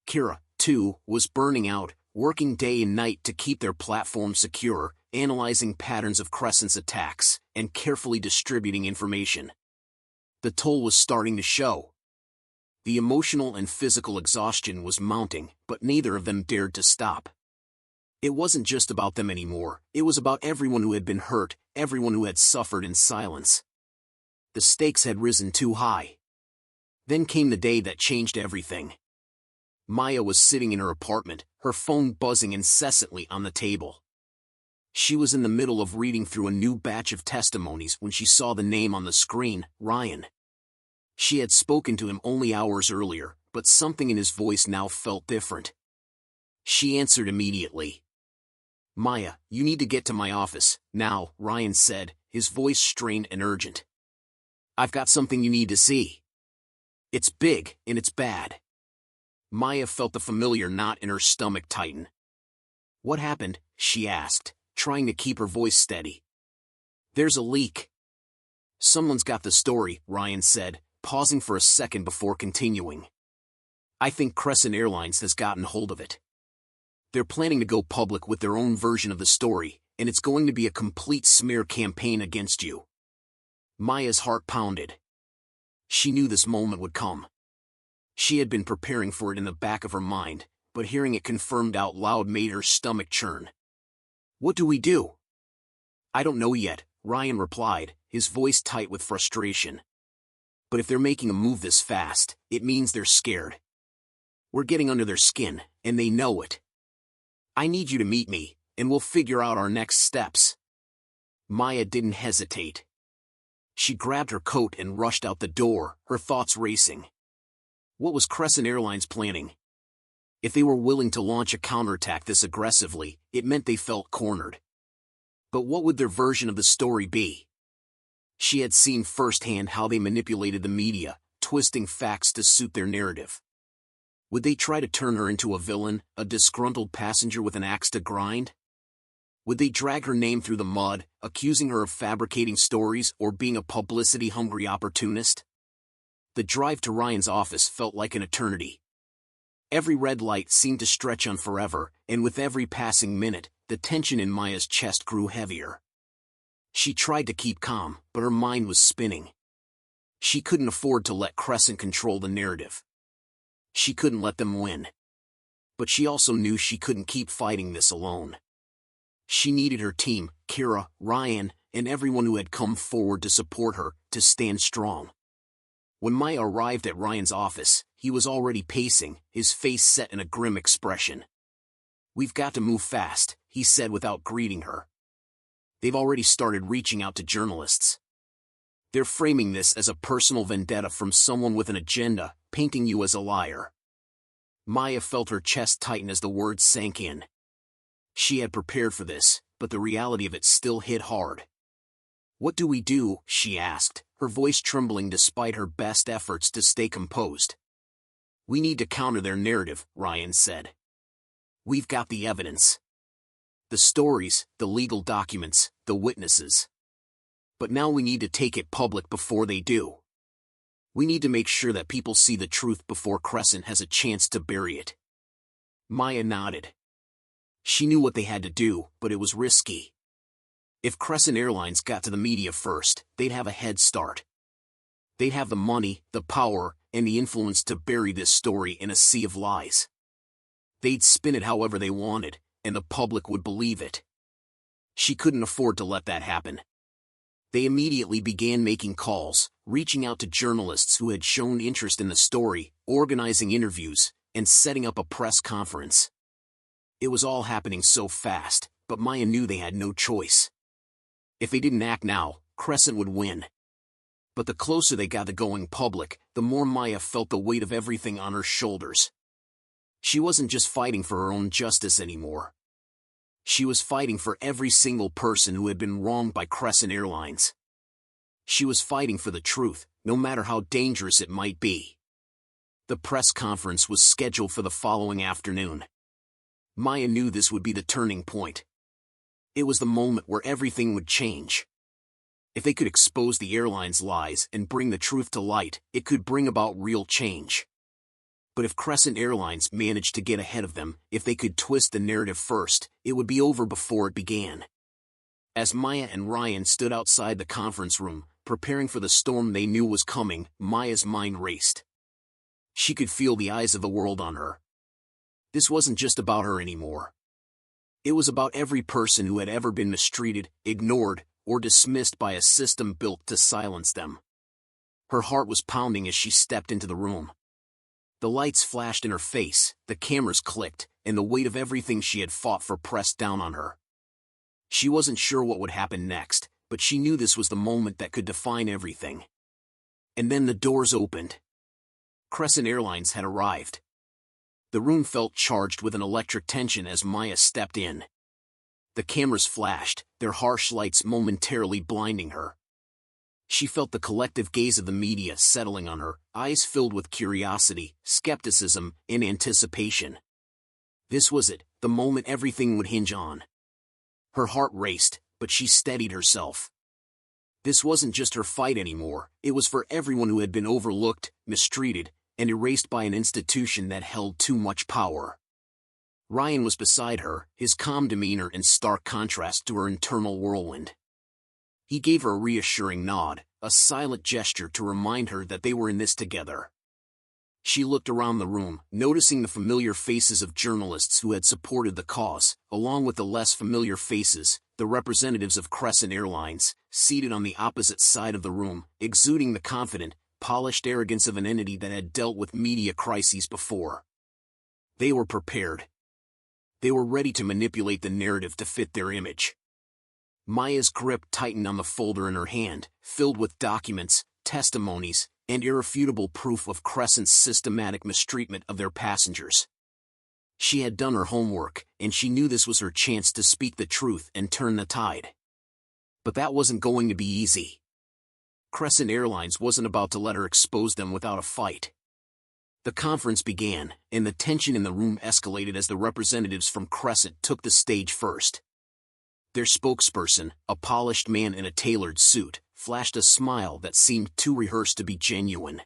Kira, too, was burning out, working day and night to keep their platform secure, analyzing patterns of Crescent's attacks, and carefully distributing information. The toll was starting to show. The emotional and physical exhaustion was mounting, but neither of them dared to stop. It wasn't just about them anymore, it was about everyone who had been hurt, everyone who had suffered in silence. The stakes had risen too high. Then came the day that changed everything. Maya was sitting in her apartment, her phone buzzing incessantly on the table. She was in the middle of reading through a new batch of testimonies when she saw the name on the screen, Ryan. She had spoken to him only hours earlier, but something in his voice now felt different. She answered immediately. "Maya, you need to get to my office, now," Ryan said, his voice strained and urgent. "I've got something you need to see. It's big, and it's bad." Maya felt the familiar knot in her stomach tighten. "What happened?" she asked, trying to keep her voice steady. "There's a leak." "Someone's got the story," Ryan said, pausing for a second before continuing. "I think Crescent Airlines has gotten hold of it. They're planning to go public with their own version of the story, and it's going to be a complete smear campaign against you." Maya's heart pounded. She knew this moment would come. She had been preparing for it in the back of her mind, but hearing it confirmed out loud made her stomach churn. "What do we do?" "I don't know yet," Ryan replied, his voice tight with frustration. "But if they're making a move this fast, it means they're scared. We're getting under their skin, and they know it. I need you to meet me, and we'll figure out our next steps." Maya didn't hesitate. She grabbed her coat and rushed out the door, her thoughts racing. What was Crescent Airlines planning? If they were willing to launch a counterattack this aggressively, it meant they felt cornered. But what would their version of the story be? She had seen firsthand how they manipulated the media, twisting facts to suit their narrative. Would they try to turn her into a villain, a disgruntled passenger with an axe to grind? Would they drag her name through the mud, accusing her of fabricating stories or being a publicity-hungry opportunist? The drive to Ryan's office felt like an eternity. Every red light seemed to stretch on forever, and with every passing minute, the tension in Maya's chest grew heavier. She tried to keep calm, but her mind was spinning. She couldn't afford to let Crescent control the narrative. She couldn't let them win. But she also knew she couldn't keep fighting this alone. She needed her team, Kira, Ryan, and everyone who had come forward to support her, to stand strong. When Maya arrived at Ryan's office, he was already pacing, his face set in a grim expression. "We've got to move fast," he said without greeting her. "They've already started reaching out to journalists. They're framing this as a personal vendetta from someone with an agenda, painting you as a liar." Maya felt her chest tighten as the words sank in. She had prepared for this, but the reality of it still hit hard. "What do we do?" she asked, her voice trembling despite her best efforts to stay composed. "We need to counter their narrative," Ryan said. "We've got the evidence. The stories, the legal documents, the witnesses. But now we need to take it public before they do. We need to make sure that people see the truth before Crescent has a chance to bury it." Maya nodded. She knew what they had to do, but it was risky. If Crescent Airlines got to the media first, they'd have a head start. They'd have the money, the power, and the influence to bury this story in a sea of lies. They'd spin it however they wanted, and the public would believe it. She couldn't afford to let that happen. They immediately began making calls, reaching out to journalists who had shown interest in the story, organizing interviews, and setting up a press conference. It was all happening so fast, but Maya knew they had no choice. If they didn't act now, Crescent would win. But the closer they got to going public, the more Maya felt the weight of everything on her shoulders. She wasn't just fighting for her own justice anymore. She was fighting for every single person who had been wronged by Crescent Airlines. She was fighting for the truth, no matter how dangerous it might be. The press conference was scheduled for the following afternoon. Maya knew this would be the turning point. It was the moment where everything would change. If they could expose the airline's lies and bring the truth to light, it could bring about real change. But if Crescent Airlines managed to get ahead of them, if they could twist the narrative first, it would be over before it began. As Maya and Ryan stood outside the conference room, preparing for the storm they knew was coming, Maya's mind raced. She could feel the eyes of the world on her. This wasn't just about her anymore. It was about every person who had ever been mistreated, ignored, or dismissed by a system built to silence them. Her heart was pounding as she stepped into the room. The lights flashed in her face, the cameras clicked, and the weight of everything she had fought for pressed down on her. She wasn't sure what would happen next, but she knew this was the moment that could define everything. And then the doors opened. Crescent Airlines had arrived. The room felt charged with an electric tension as Maya stepped in. The cameras flashed, their harsh lights momentarily blinding her. She felt the collective gaze of the media settling on her, eyes filled with curiosity, skepticism, and anticipation. This was it, the moment everything would hinge on. Her heart raced, but she steadied herself. This wasn't just her fight anymore, it was for everyone who had been overlooked, mistreated, and erased by an institution that held too much power. Ryan was beside her, his calm demeanor in stark contrast to her internal whirlwind. He gave her a reassuring nod, a silent gesture to remind her that they were in this together. She looked around the room, noticing the familiar faces of journalists who had supported the cause, along with the less familiar faces, the representatives of Crescent Airlines, seated on the opposite side of the room, exuding the confident, polished arrogance of an entity that had dealt with media crises before. They were prepared. They were ready to manipulate the narrative to fit their image. Maya's grip tightened on the folder in her hand, filled with documents, testimonies, and irrefutable proof of Crescent's systematic mistreatment of their passengers. She had done her homework, and she knew this was her chance to speak the truth and turn the tide. But that wasn't going to be easy. Crescent Airlines wasn't about to let her expose them without a fight. The conference began, and the tension in the room escalated as the representatives from Crescent took the stage first. Their spokesperson, a polished man in a tailored suit, flashed a smile that seemed too rehearsed to be genuine.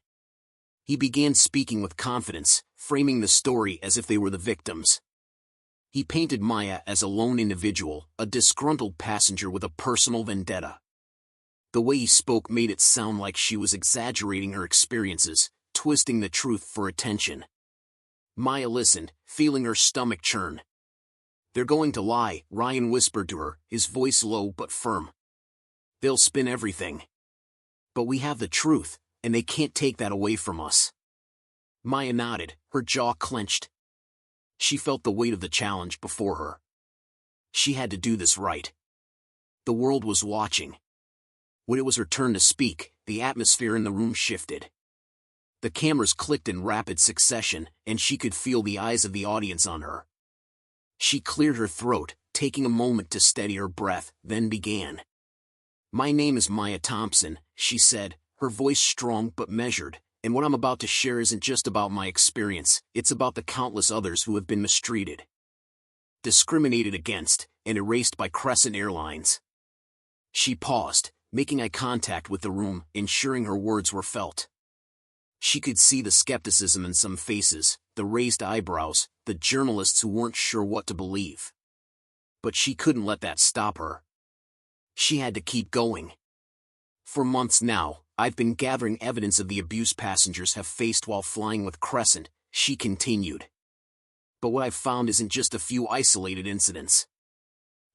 He began speaking with confidence, framing the story as if they were the victims. He painted Maya as a lone individual, a disgruntled passenger with a personal vendetta. The way he spoke made it sound like she was exaggerating her experiences, twisting the truth for attention. Maya listened, feeling her stomach churn. "They're going to lie," Ryan whispered to her, his voice low but firm. "They'll spin everything. But we have the truth, and they can't take that away from us." Maya nodded, her jaw clenched. She felt the weight of the challenge before her. She had to do this right. The world was watching. When it was her turn to speak, the atmosphere in the room shifted. The cameras clicked in rapid succession, and she could feel the eyes of the audience on her. She cleared her throat, taking a moment to steady her breath, then began. "My name is Maya Thompson," she said, her voice strong but measured, "and what I'm about to share isn't just about my experience, it's about the countless others who have been mistreated, discriminated against, and erased by Crescent Airlines." She paused, making eye contact with the room, ensuring her words were felt. She could see the skepticism in some faces, the raised eyebrows, the journalists who weren't sure what to believe. But she couldn't let that stop her. She had to keep going. "For months now, I've been gathering evidence of the abuse passengers have faced while flying with Crescent," she continued. "But what I've found isn't just a few isolated incidents.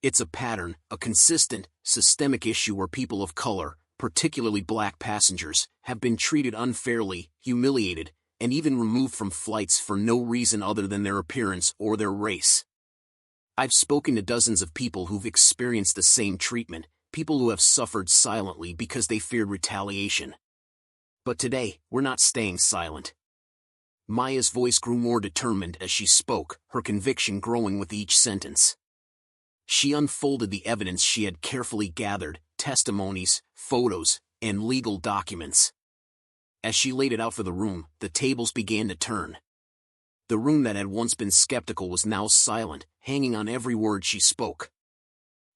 It's a pattern, a consistent, systemic issue where people of color, particularly black passengers, have been treated unfairly, humiliated, and even removed from flights for no reason other than their appearance or their race. I've spoken to dozens of people who've experienced the same treatment, people who have suffered silently because they feared retaliation. But today, we're not staying silent." Maya's voice grew more determined as she spoke, her conviction growing with each sentence. She unfolded the evidence she had carefully gathered, testimonies, photos, and legal documents. As she laid it out for the room, the tables began to turn. The room that had once been skeptical was now silent, hanging on every word she spoke.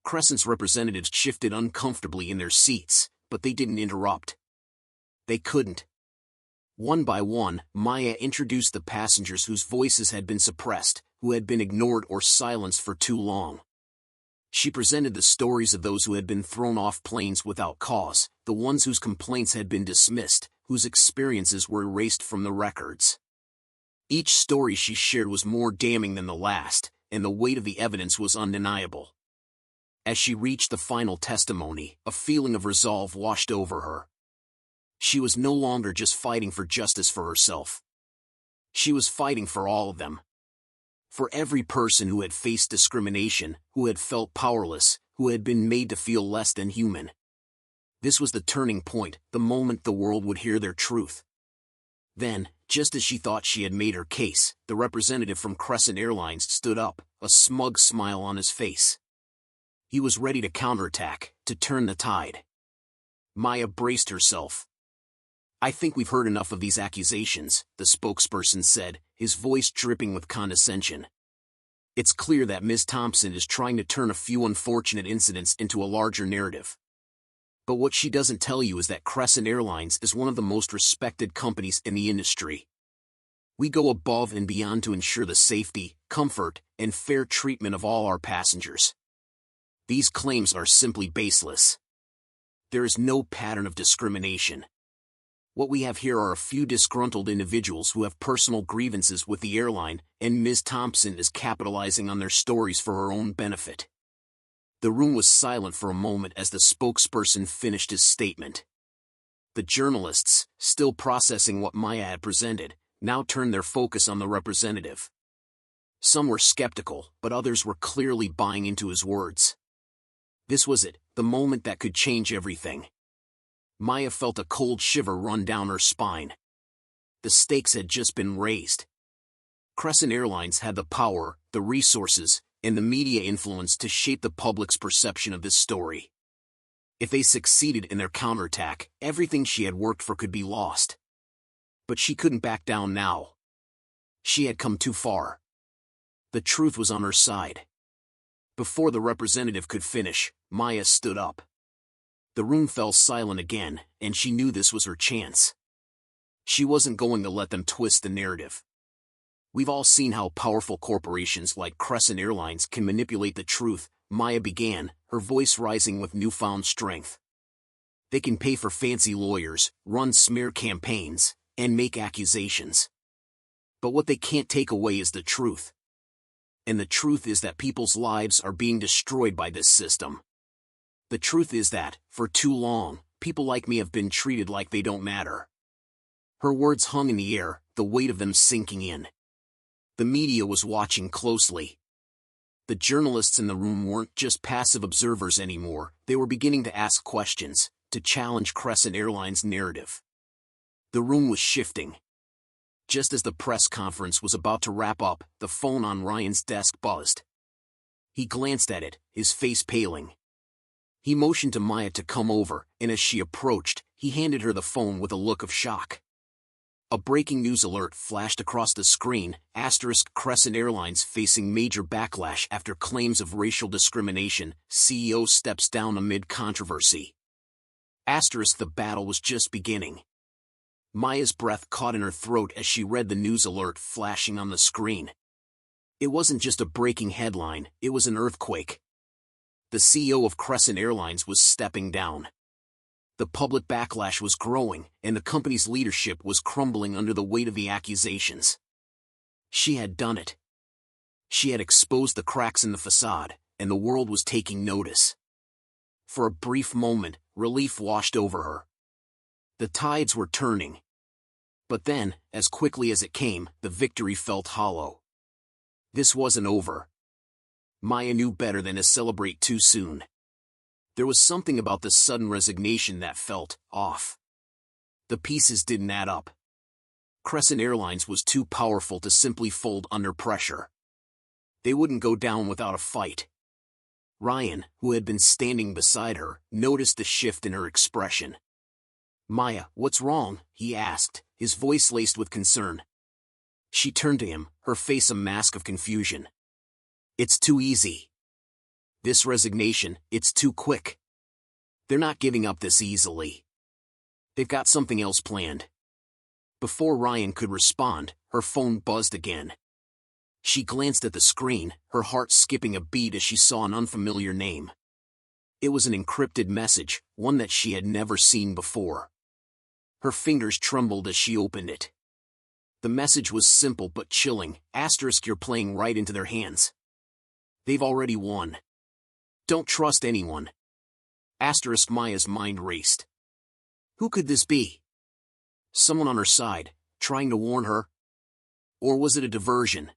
Crescent's representatives shifted uncomfortably in their seats, but they didn't interrupt. They couldn't. One by one, Maya introduced the passengers whose voices had been suppressed, who had been ignored or silenced for too long. She presented the stories of those who had been thrown off planes without cause, the ones whose complaints had been dismissed, whose experiences were erased from the records. Each story she shared was more damning than the last, and the weight of the evidence was undeniable. As she reached the final testimony, a feeling of resolve washed over her. She was no longer just fighting for justice for herself. She was fighting for all of them. For every person who had faced discrimination, who had felt powerless, who had been made to feel less than human. This was the turning point, the moment the world would hear their truth. Then, just as she thought she had made her case, the representative from Crescent Airlines stood up, a smug smile on his face. He was ready to counterattack, to turn the tide. Maya braced herself. "I think we've heard enough of these accusations," the spokesperson said, his voice dripping with condescension. "It's clear that Ms. Thompson is trying to turn a few unfortunate incidents into a larger narrative. But what she doesn't tell you is that Crescent Airlines is one of the most respected companies in the industry. We go above and beyond to ensure the safety, comfort, and fair treatment of all our passengers. These claims are simply baseless. There is no pattern of discrimination. What we have here are a few disgruntled individuals who have personal grievances with the airline, and Ms. Thompson is capitalizing on their stories for her own benefit." The room was silent for a moment as the spokesperson finished his statement. The journalists, still processing what Maya had presented, now turned their focus on the representative. Some were skeptical, but others were clearly buying into his words. This was it, the moment that could change everything. Maya felt a cold shiver run down her spine. The stakes had just been raised. Crescent Airlines had the power, the resources, and the media influence to shape the public's perception of this story. If they succeeded in their counterattack, everything she had worked for could be lost. But she couldn't back down now. She had come too far. The truth was on her side. Before the representative could finish, Maya stood up. The room fell silent again, and she knew this was her chance. She wasn't going to let them twist the narrative. We've all seen how powerful corporations like Crescent Airlines can manipulate the truth, Maya began, her voice rising with newfound strength. They can pay for fancy lawyers, run smear campaigns, and make accusations. But what they can't take away is the truth. And the truth is that people's lives are being destroyed by this system. The truth is that, for too long, people like me have been treated like they don't matter. Her words hung in the air, the weight of them sinking in. The media was watching closely. The journalists in the room weren't just passive observers anymore, they were beginning to ask questions, to challenge Crescent Airlines' narrative. The room was shifting. Just as the press conference was about to wrap up, the phone on Ryan's desk buzzed. He glanced at it, his face paling. He motioned to Maya to come over, and as she approached, he handed her the phone with a look of shock. A breaking news alert flashed across the screen, Crescent Airlines facing major backlash after claims of racial discrimination, CEO steps down amid controversy. The battle was just beginning. Maya's breath caught in her throat as she read the news alert flashing on the screen. It wasn't just a breaking headline, it was an earthquake. The CEO of Crescent Airlines was stepping down. The public backlash was growing, and the company's leadership was crumbling under the weight of the accusations. She had done it. She had exposed the cracks in the facade, and the world was taking notice. For a brief moment, relief washed over her. The tides were turning. But then, as quickly as it came, the victory felt hollow. This wasn't over. Maya knew better than to celebrate too soon. There was something about the sudden resignation that felt off. The pieces didn't add up. Crescent Airlines was too powerful to simply fold under pressure. They wouldn't go down without a fight. Ryan, who had been standing beside her, noticed the shift in her expression. "Maya, what's wrong?" he asked, his voice laced with concern. She turned to him, her face a mask of confusion. "It's too easy. This resignation, it's too quick. They're not giving up this easily. They've got something else planned." Before Ryan could respond, her phone buzzed again. She glanced at the screen, her heart skipping a beat as she saw an unfamiliar name. It was an encrypted message, one that she had never seen before. Her fingers trembled as she opened it. The message was simple but chilling, "You're playing right into their hands. They've already won. Don't trust anyone." Maya's mind raced. Who could this be? Someone on her side, trying to warn her? Or was it a diversion?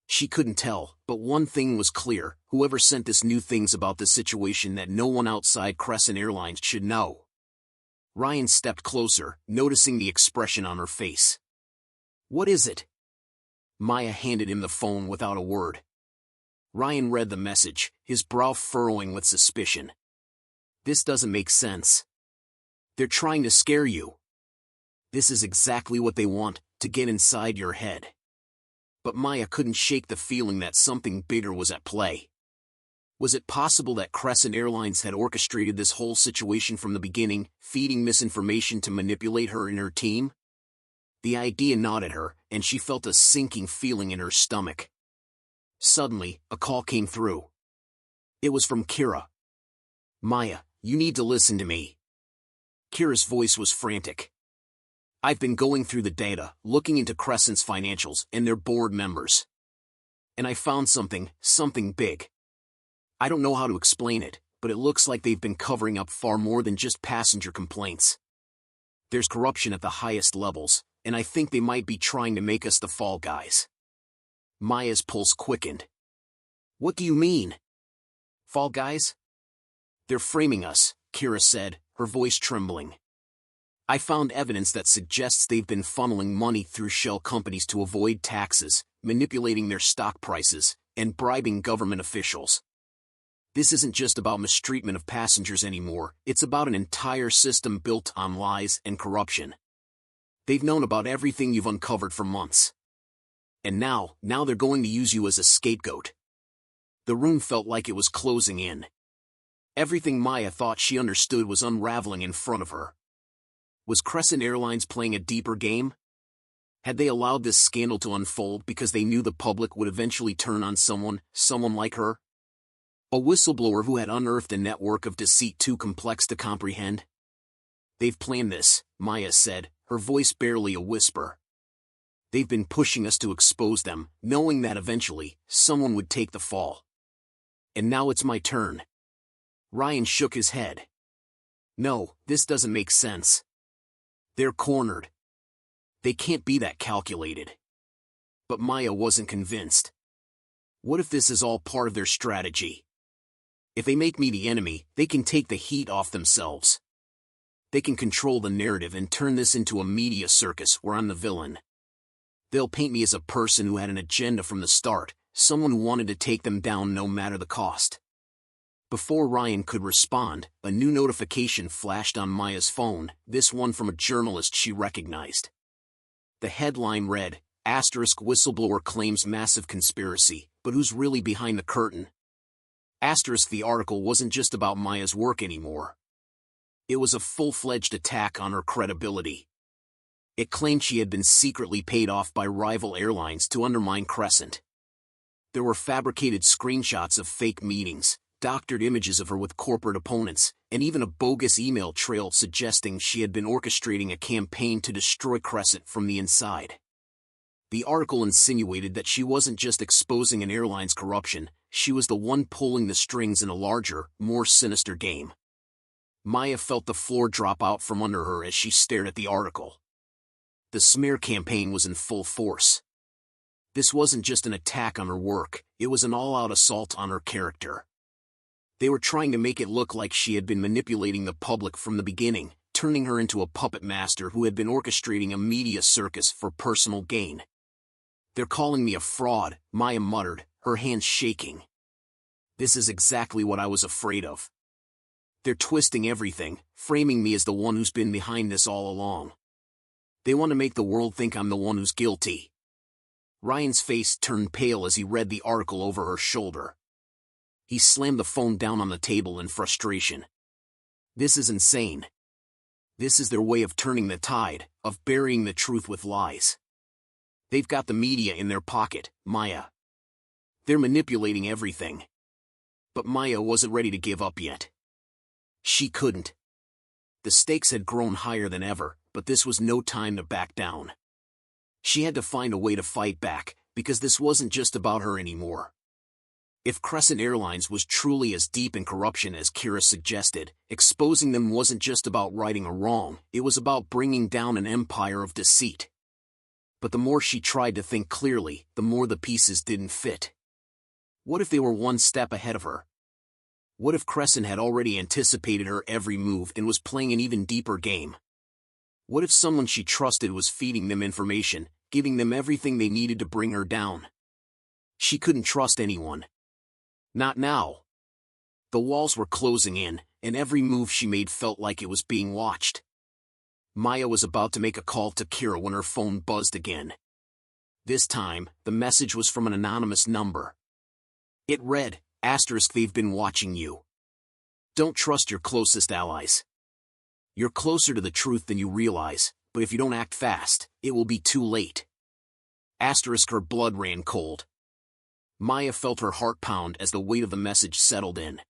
She couldn't tell, but one thing was clear, whoever sent this knew things about the situation that no one outside Crescent Airlines should know. Ryan stepped closer, noticing the expression on her face. "What is it?" Maya handed him the phone without a word. Ryan read the message, his brow furrowing with suspicion. "This doesn't make sense. They're trying to scare you. This is exactly what they want, to get inside your head." But Maya couldn't shake the feeling that something bigger was at play. Was it possible that Crescent Airlines had orchestrated this whole situation from the beginning, feeding misinformation to manipulate her and her team? The idea gnawed at her, and she felt a sinking feeling in her stomach. Suddenly, a call came through. It was from Kira. "Maya, you need to listen to me." Kira's voice was frantic. "I've been going through the data, looking into Crescent's financials and their board members. And I found something big. I don't know how to explain it, but it looks like they've been covering up far more than just passenger complaints. There's corruption at the highest levels, and I think they might be trying to make us the fall guys." Maya's pulse quickened. "What do you mean? Fall guys?" "They're framing us," Kira said, her voice trembling. "I found evidence that suggests they've been funneling money through shell companies to avoid taxes, manipulating their stock prices, and bribing government officials. This isn't just about mistreatment of passengers anymore, it's about an entire system built on lies and corruption. They've known about everything you've uncovered for months. And now they're going to use you as a scapegoat." The room felt like it was closing in. Everything Maya thought she understood was unraveling in front of her. Was Crescent Airlines playing a deeper game? Had they allowed this scandal to unfold because they knew the public would eventually turn on someone like her? A whistleblower who had unearthed a network of deceit too complex to comprehend? They've planned this, Maya said, her voice barely a whisper. They've been pushing us to expose them, knowing that eventually, someone would take the fall. And now it's my turn. Ryan shook his head. No, this doesn't make sense. They're cornered. They can't be that calculated. But Maya wasn't convinced. What if this is all part of their strategy? If they make me the enemy, they can take the heat off themselves. They can control the narrative and turn this into a media circus where I'm the villain. They'll paint me as a person who had an agenda from the start, someone who wanted to take them down no matter the cost. Before Ryan could respond, a new notification flashed on Maya's phone, this one from a journalist she recognized. The headline read, "Whistleblower claims massive conspiracy, but who's really behind the curtain?" The article wasn't just about Maya's work anymore. It was a full-fledged attack on her credibility. It claimed she had been secretly paid off by rival airlines to undermine Crescent. There were fabricated screenshots of fake meetings, doctored images of her with corporate opponents, and even a bogus email trail suggesting she had been orchestrating a campaign to destroy Crescent from the inside. The article insinuated that she wasn't just exposing an airline's corruption, she was the one pulling the strings in a larger, more sinister game. Maya felt the floor drop out from under her as she stared at the article. The smear campaign was in full force. This wasn't just an attack on her work, it was an all-out assault on her character. They were trying to make it look like she had been manipulating the public from the beginning, turning her into a puppet master who had been orchestrating a media circus for personal gain. "They're calling me a fraud," Maya muttered, her hands shaking. "This is exactly what I was afraid of. They're twisting everything, framing me as the one who's been behind this all along. They want to make the world think I'm the one who's guilty." Ryan's face turned pale as he read the article over her shoulder. He slammed the phone down on the table in frustration. This is insane. This is their way of turning the tide, of burying the truth with lies. They've got the media in their pocket, Maya. They're manipulating everything. But Maya wasn't ready to give up yet. She couldn't. The stakes had grown higher than ever, but this was no time to back down. She had to find a way to fight back, because this wasn't just about her anymore. If Crescent Airlines was truly as deep in corruption as Kira suggested, exposing them wasn't just about righting a wrong, it was about bringing down an empire of deceit. But the more she tried to think clearly, the more the pieces didn't fit. What if they were one step ahead of her? What if Crescent had already anticipated her every move and was playing an even deeper game? What if someone she trusted was feeding them information, giving them everything they needed to bring her down? She couldn't trust anyone. Not now. The walls were closing in, and every move she made felt like it was being watched. Maya was about to make a call to Kira when her phone buzzed again. This time, the message was from an anonymous number. It read, "They've been watching you. Don't trust your closest allies. You're closer to the truth than you realize, but if you don't act fast, it will be too late." Her blood ran cold. Maya felt her heart pound as the weight of the message settled in.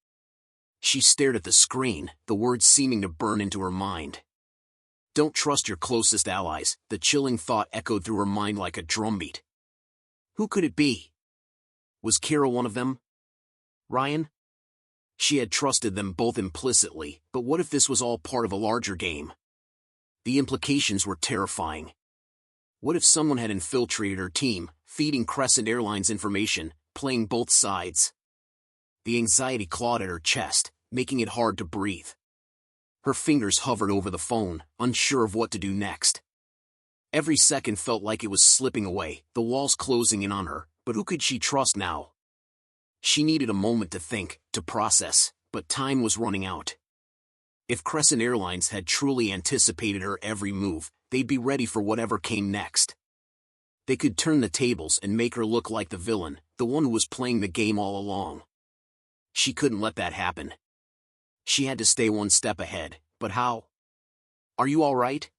She stared at the screen, the words seeming to burn into her mind. Don't trust your closest allies, the chilling thought echoed through her mind like a drumbeat. Who could it be? Was Kira one of them? Ryan? She had trusted them both implicitly, but what if this was all part of a larger game? The implications were terrifying. What if someone had infiltrated her team, feeding Crescent Airlines information, playing both sides? The anxiety clawed at her chest, making it hard to breathe. Her fingers hovered over the phone, unsure of what to do next. Every second felt like it was slipping away, the walls closing in on her, but who could she trust now? She needed a moment to think, to process, but time was running out. If Crescent Airlines had truly anticipated her every move, they'd be ready for whatever came next. They could turn the tables and make her look like the villain, the one who was playing the game all along. She couldn't let that happen. She had to stay one step ahead, but how? Are you all right?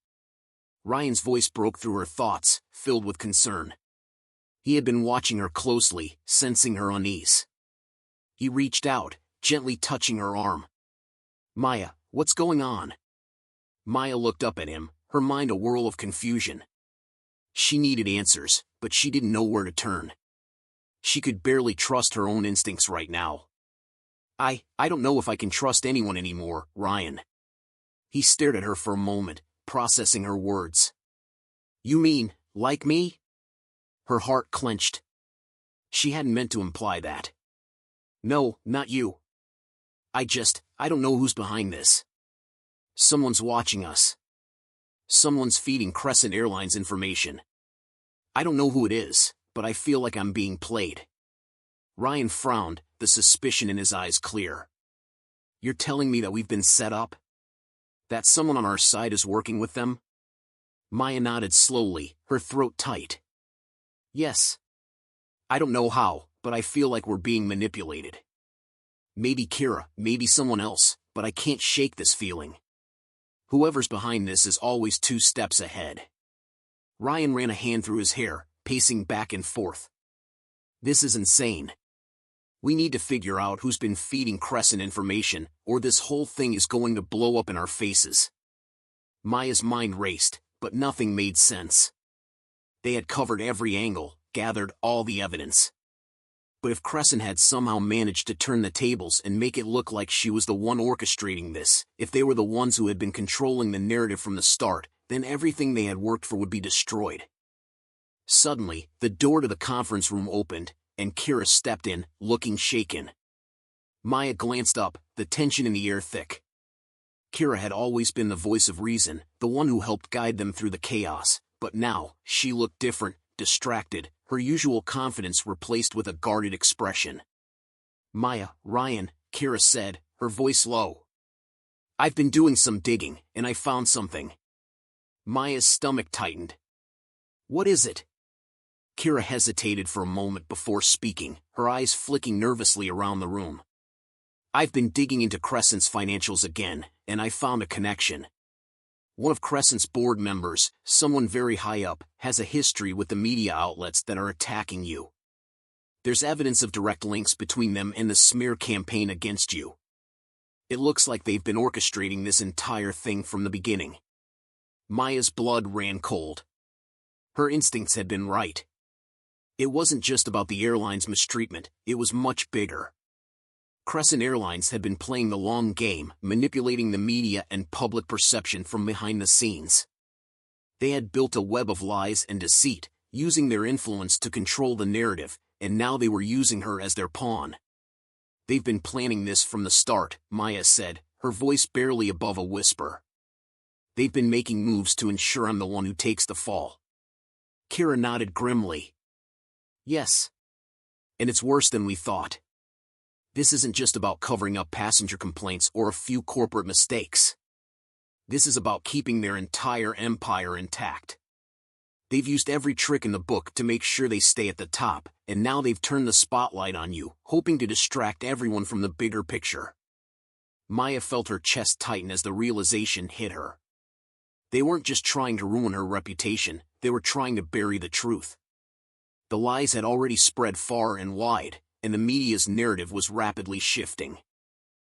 Ryan's voice broke through her thoughts, filled with concern. He had been watching her closely, sensing her unease. He reached out, gently touching her arm. "Maya, what's going on?" Maya looked up at him, her mind a whirl of confusion. She needed answers, but she didn't know where to turn. She could barely trust her own instincts right now. I don't know if I can trust anyone anymore, Ryan." He stared at her for a moment, processing her words. "You mean, like me?" Her heart clenched. She hadn't meant to imply that. "No, not you. I don't know who's behind this. Someone's watching us. Someone's feeding Crescent Airlines information. I don't know who it is, but I feel like I'm being played." Ryan frowned, the suspicion in his eyes clear. "You're telling me that we've been set up? That someone on our side is working with them?" Maya nodded slowly, her throat tight. "Yes. I don't know how, but I feel like we're being manipulated. Maybe Kira, maybe someone else, but I can't shake this feeling. Whoever's behind this is always 2 steps ahead." Ryan ran a hand through his hair, pacing back and forth. "This is insane. We need to figure out who's been feeding Crescent information, or this whole thing is going to blow up in our faces." Maya's mind raced, but nothing made sense. They had covered every angle, gathered all the evidence. But if Crescent had somehow managed to turn the tables and make it look like she was the one orchestrating this, if they were the ones who had been controlling the narrative from the start, then everything they had worked for would be destroyed. Suddenly, the door to the conference room opened, and Kira stepped in, looking shaken. Maya glanced up, the tension in the air thick. Kira had always been the voice of reason, the one who helped guide them through the chaos, but now, she looked different, distracted, her usual confidence replaced with a guarded expression. "Maya, Ryan," Kira said, her voice low. "I've been doing some digging, and I found something." Maya's stomach tightened. "What is it?" Kira hesitated for a moment before speaking, her eyes flicking nervously around the room. "I've been digging into Crescent's financials again, and I found a connection. One of Crescent's board members, someone very high up, has a history with the media outlets that are attacking you. There's evidence of direct links between them and the smear campaign against you. It looks like they've been orchestrating this entire thing from the beginning." Maya's blood ran cold. Her instincts had been right. It wasn't just about the airline's mistreatment, it was much bigger. Crescent Airlines had been playing the long game, manipulating the media and public perception from behind the scenes. They had built a web of lies and deceit, using their influence to control the narrative, and now they were using her as their pawn. "They've been planning this from the start," Maya said, her voice barely above a whisper. "They've been making moves to ensure I'm the one who takes the fall." Kira nodded grimly. "Yes. And it's worse than we thought. This isn't just about covering up passenger complaints or a few corporate mistakes. This is about keeping their entire empire intact. They've used every trick in the book to make sure they stay at the top, and now they've turned the spotlight on you, hoping to distract everyone from the bigger picture." Maya felt her chest tighten as the realization hit her. They weren't just trying to ruin her reputation, they were trying to bury the truth. The lies had already spread far and wide, and the media's narrative was rapidly shifting.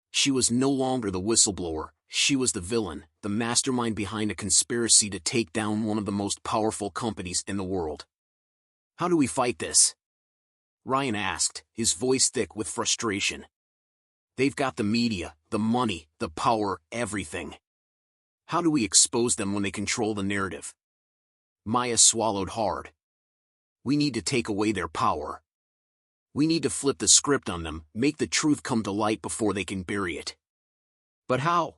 She was no longer the whistleblower, she was the villain, the mastermind behind a conspiracy to take down one of the most powerful companies in the world. "How do we fight this?" Ryan asked, his voice thick with frustration. "They've got the media, the money, the power, everything. How do we expose them when they control the narrative?" Maya swallowed hard. "We need to take away their power. We need to flip the script on them, make the truth come to light before they can bury it." "But how?"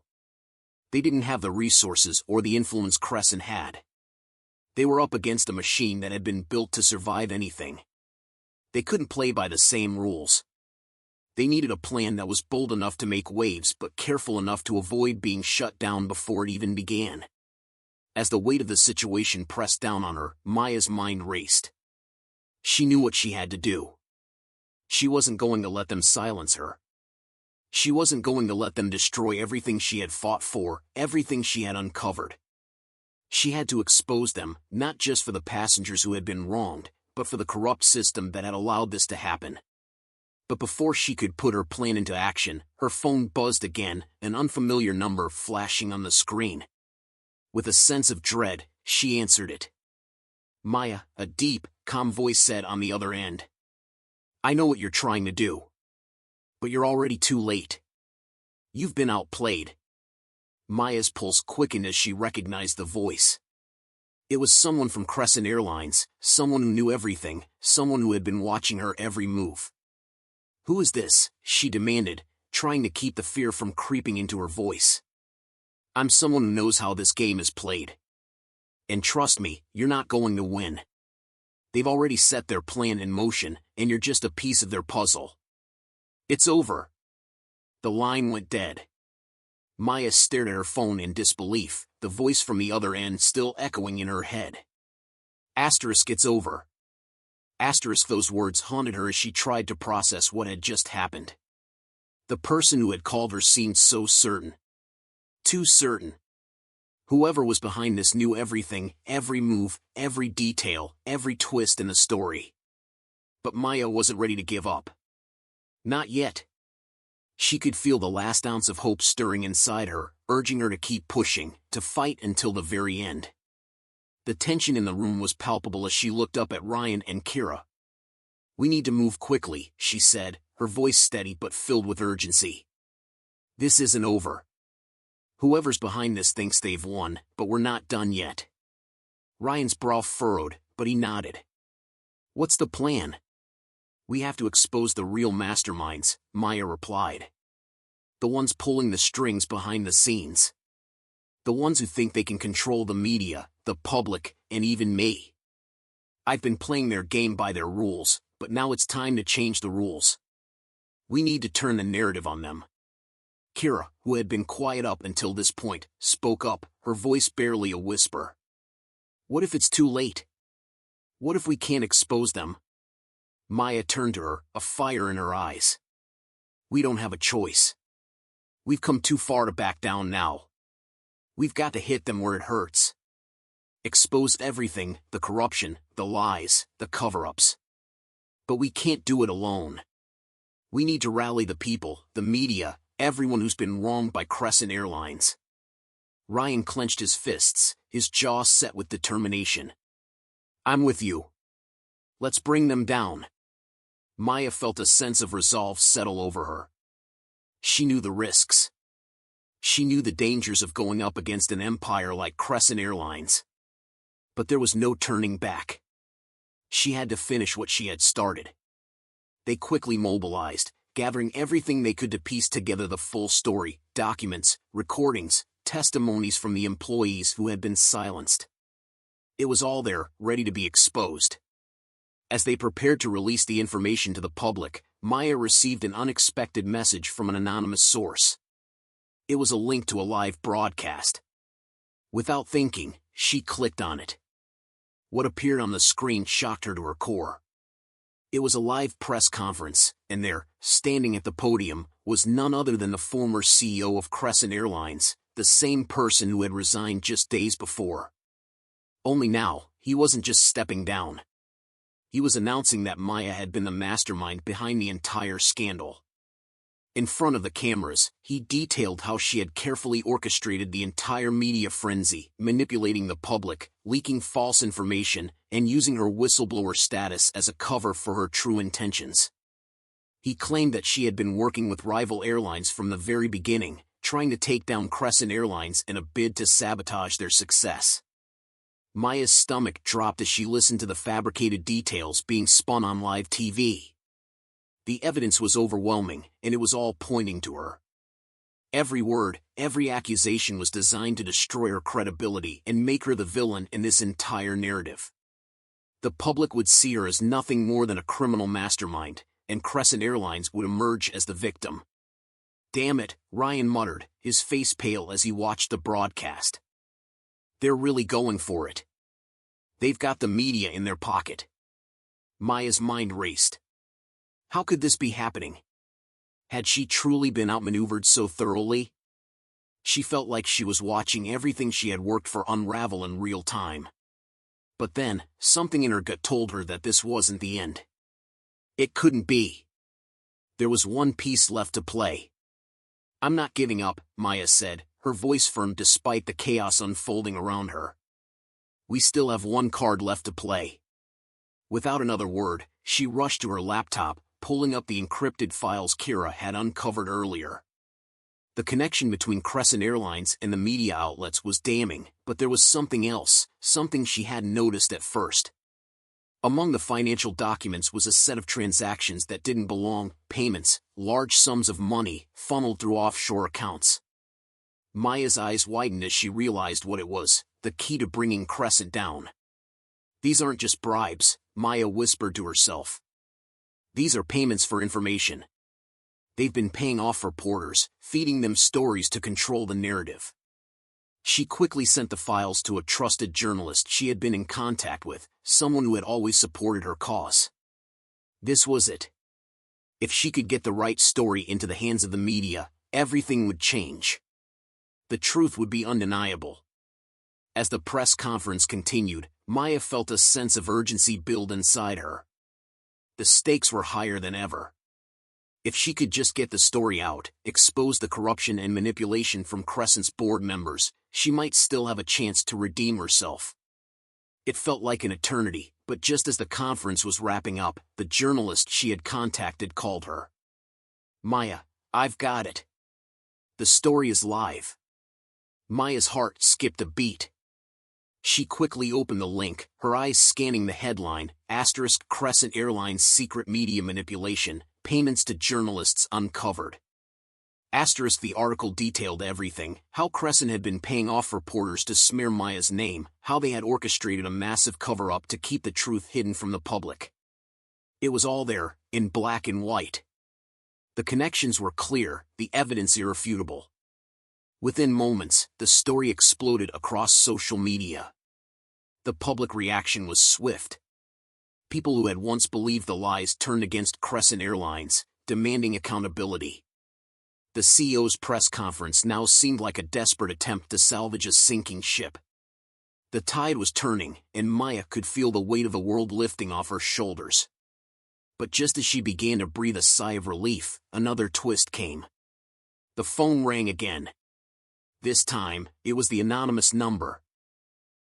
They didn't have the resources or the influence Crescent had. They were up against a machine that had been built to survive anything. They couldn't play by the same rules. They needed a plan that was bold enough to make waves but careful enough to avoid being shut down before it even began. As the weight of the situation pressed down on her, Maya's mind raced. She knew what she had to do. She wasn't going to let them silence her. She wasn't going to let them destroy everything she had fought for, everything she had uncovered. She had to expose them, not just for the passengers who had been wronged, but for the corrupt system that had allowed this to happen. But before she could put her plan into action, her phone buzzed again, an unfamiliar number flashing on the screen. With a sense of dread, she answered it. Maya, a deep, calm voice said on the other end. I know what you're trying to do. But you're already too late. You've been outplayed. Maya's pulse quickened as she recognized the voice. It was someone from Crescent Airlines, someone who knew everything, someone who had been watching her every move. Who is this? She demanded, trying to keep the fear from creeping into her voice. I'm someone who knows how this game is played. And trust me, you're not going to win. They've already set their plan in motion, and you're just a piece of their puzzle. It's over. The line went dead. Maya stared at her phone in disbelief, the voice from the other end still echoing in her head. Asterisk, it's over. Asterisk, those words haunted her as she tried to process what had just happened. The person who had called her seemed so certain. Too certain. Whoever was behind this knew everything, every move, every detail, every twist in the story. But Maya wasn't ready to give up. Not yet. She could feel the last ounce of hope stirring inside her, urging her to keep pushing, to fight until the very end. The tension in the room was palpable as she looked up at Ryan and Kira. We need to move quickly, she said, her voice steady but filled with urgency. This isn't over. Whoever's behind this thinks they've won, but we're not done yet. Ryan's brow furrowed, but he nodded. What's the plan? We have to expose the real masterminds, Maya replied. The ones pulling the strings behind the scenes. The ones who think they can control the media, the public, and even me. I've been playing their game by their rules, but now it's time to change the rules. We need to turn the narrative on them. Kira, who had been quiet up until this point, spoke up, her voice barely a whisper. What if it's too late? What if we can't expose them? Maya turned to her, a fire in her eyes. We don't have a choice. We've come too far to back down now. We've got to hit them where it hurts. Expose everything, the corruption, the lies, the cover-ups. But we can't do it alone. We need to rally the people, the media, everyone who's been wronged by Crescent Airlines. Ryan clenched his fists, his jaw set with determination. I'm with you. Let's bring them down. Maya felt a sense of resolve settle over her. She knew the risks. She knew the dangers of going up against an empire like Crescent Airlines. But there was no turning back. She had to finish what she had started. They quickly mobilized, gathering everything they could to piece together the full story, documents, recordings, testimonies from the employees who had been silenced. It was all there, ready to be exposed. As they prepared to release the information to the public, Maya received an unexpected message from an anonymous source. It was a link to a live broadcast. Without thinking, she clicked on it. What appeared on the screen shocked her to her core. It was a live press conference, and there, standing at the podium, was none other than the former CEO of Crescent Airlines, the same person who had resigned just days before. Only now, he wasn't just stepping down. He was announcing that Maya had been the mastermind behind the entire scandal. In front of the cameras, he detailed how she had carefully orchestrated the entire media frenzy, manipulating the public, leaking false information, and using her whistleblower status as a cover for her true intentions. He claimed that she had been working with rival airlines from the very beginning, trying to take down Crescent Airlines in a bid to sabotage their success. Maya's stomach dropped as she listened to the fabricated details being spun on live TV. The evidence was overwhelming, and it was all pointing to her. Every word, every accusation was designed to destroy her credibility and make her the villain in this entire narrative. The public would see her as nothing more than a criminal mastermind, and Crescent Airlines would emerge as the victim. Damn it, Ryan muttered, his face pale as he watched the broadcast. They're really going for it. They've got the media in their pocket. Maya's mind raced. How could this be happening? Had she truly been outmaneuvered so thoroughly? She felt like she was watching everything she had worked for unravel in real time. But then, something in her gut told her that this wasn't the end. It couldn't be. There was one piece left to play. "I'm not giving up," Maya said, her voice firm despite the chaos unfolding around her. "We still have one card left to play." Without another word, she rushed to her laptop, pulling up the encrypted files Kira had uncovered earlier. The connection between Crescent Airlines and the media outlets was damning, but there was something else, something she hadn't noticed at first. Among the financial documents was a set of transactions that didn't belong, payments, large sums of money, funneled through offshore accounts. Maya's eyes widened as she realized what it was, the key to bringing Crescent down. "These aren't just bribes," Maya whispered to herself. "These are payments for information. They've been paying off reporters, feeding them stories to control the narrative." She quickly sent the files to a trusted journalist she had been in contact with, someone who had always supported her cause. This was it. If she could get the right story into the hands of the media, everything would change. The truth would be undeniable. As the press conference continued, Maya felt a sense of urgency build inside her. The stakes were higher than ever. If she could just get the story out, expose the corruption and manipulation from Crescent's board members, she might still have a chance to redeem herself. It felt like an eternity, but just as the conference was wrapping up, the journalist she had contacted called her. "Maya, I've got it. The story is live." Maya's heart skipped a beat. She quickly opened the link, her eyes scanning the headline, *Crescent Airlines secret media manipulation, payments to journalists uncovered. The article detailed everything, how Crescent had been paying off reporters to smear Maya's name, how they had orchestrated a massive cover-up to keep the truth hidden from the public. It was all there, in black and white. The connections were clear, the evidence irrefutable. Within moments, the story exploded across social media. The public reaction was swift. People who had once believed the lies turned against Crescent Airlines, demanding accountability. The CEO's press conference now seemed like a desperate attempt to salvage a sinking ship. The tide was turning, and Maya could feel the weight of the world lifting off her shoulders. But just as she began to breathe a sigh of relief, another twist came. The phone rang again. This time, it was the anonymous number.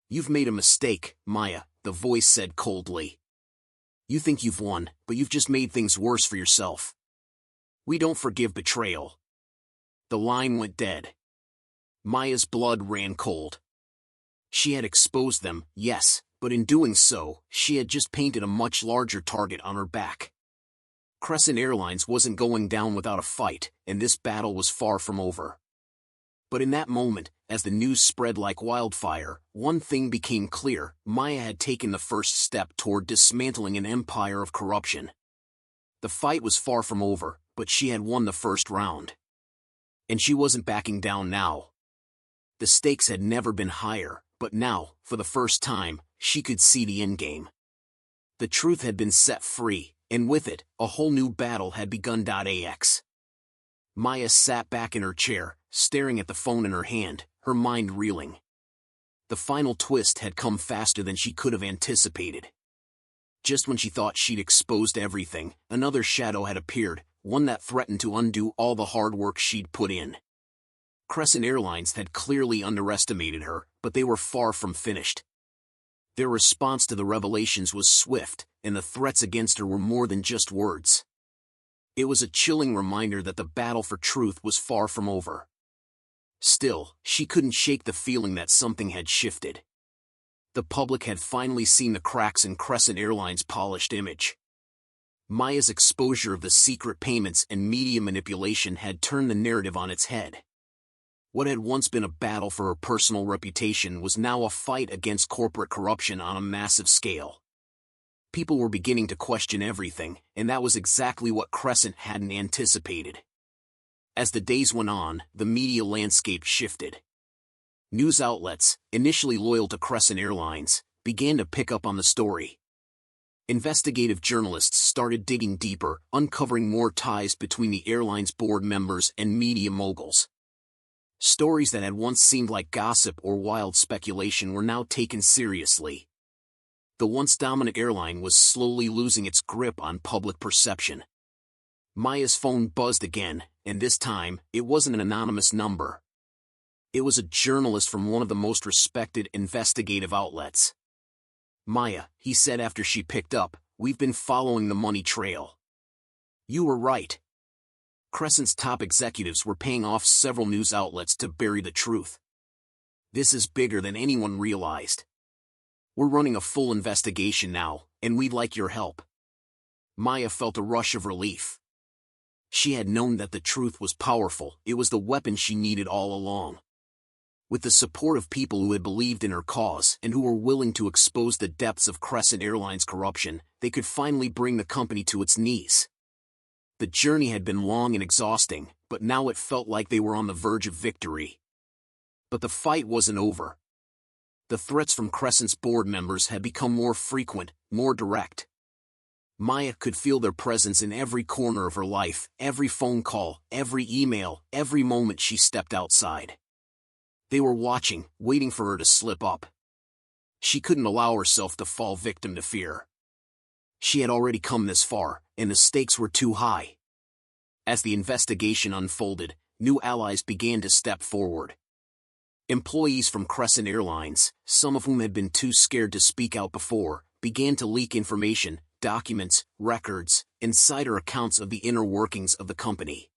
"You've made a mistake, Maya," the voice said coldly. "You think you've won, but you've just made things worse for yourself. We don't forgive betrayal." The line went dead. Maya's blood ran cold. She had exposed them, yes, but in doing so, she had just painted a much larger target on her back. Crescent Airlines wasn't going down without a fight, and this battle was far from over. But in that moment, as the news spread like wildfire, one thing became clear: Maya had taken the first step toward dismantling an empire of corruption. The fight was far from over, but she had won the first round. And she wasn't backing down now. The stakes had never been higher, but now, for the first time, she could see the endgame. The truth had been set free, and with it, a whole new battle had begun. Maya sat back in her chair, staring at the phone in her hand, her mind reeling. The final twist had come faster than she could have anticipated. Just when she thought she'd exposed everything, another shadow had appeared, one that threatened to undo all the hard work she'd put in. Crescent Airlines had clearly underestimated her, but they were far from finished. Their response to the revelations was swift, and the threats against her were more than just words. It was a chilling reminder that the battle for truth was far from over. Still, she couldn't shake the feeling that something had shifted. The public had finally seen the cracks in Crescent Airlines' polished image. Maya's exposure of the secret payments and media manipulation had turned the narrative on its head. What had once been a battle for her personal reputation was now a fight against corporate corruption on a massive scale. People were beginning to question everything, and that was exactly what Crescent hadn't anticipated. As the days went on, the media landscape shifted. News outlets, initially loyal to Crescent Airlines, began to pick up on the story. Investigative journalists started digging deeper, uncovering more ties between the airline's board members and media moguls. Stories that had once seemed like gossip or wild speculation were now taken seriously. The once dominant airline was slowly losing its grip on public perception. Maya's phone buzzed again, and this time, it wasn't an anonymous number. It was a journalist from one of the most respected investigative outlets. "Maya," he said after she picked up, "we've been following the money trail. You were right. Crescent's top executives were paying off several news outlets to bury the truth. This is bigger than anyone realized. We're running a full investigation now, and we'd like your help." Maya felt a rush of relief. She had known that the truth was powerful. It was the weapon she needed all along. With the support of people who had believed in her cause and who were willing to expose the depths of Crescent Airlines' corruption, they could finally bring the company to its knees. The journey had been long and exhausting, but now it felt like they were on the verge of victory. But the fight wasn't over. The threats from Crescent's board members had become more frequent, more direct. Maya could feel their presence in every corner of her life, every phone call, every email, every moment she stepped outside. They were watching, waiting for her to slip up. She couldn't allow herself to fall victim to fear. She had already come this far, and the stakes were too high. As the investigation unfolded, new allies began to step forward. Employees from Crescent Airlines, some of whom had been too scared to speak out before, began to leak information, documents, records, insider accounts of the inner workings of the company.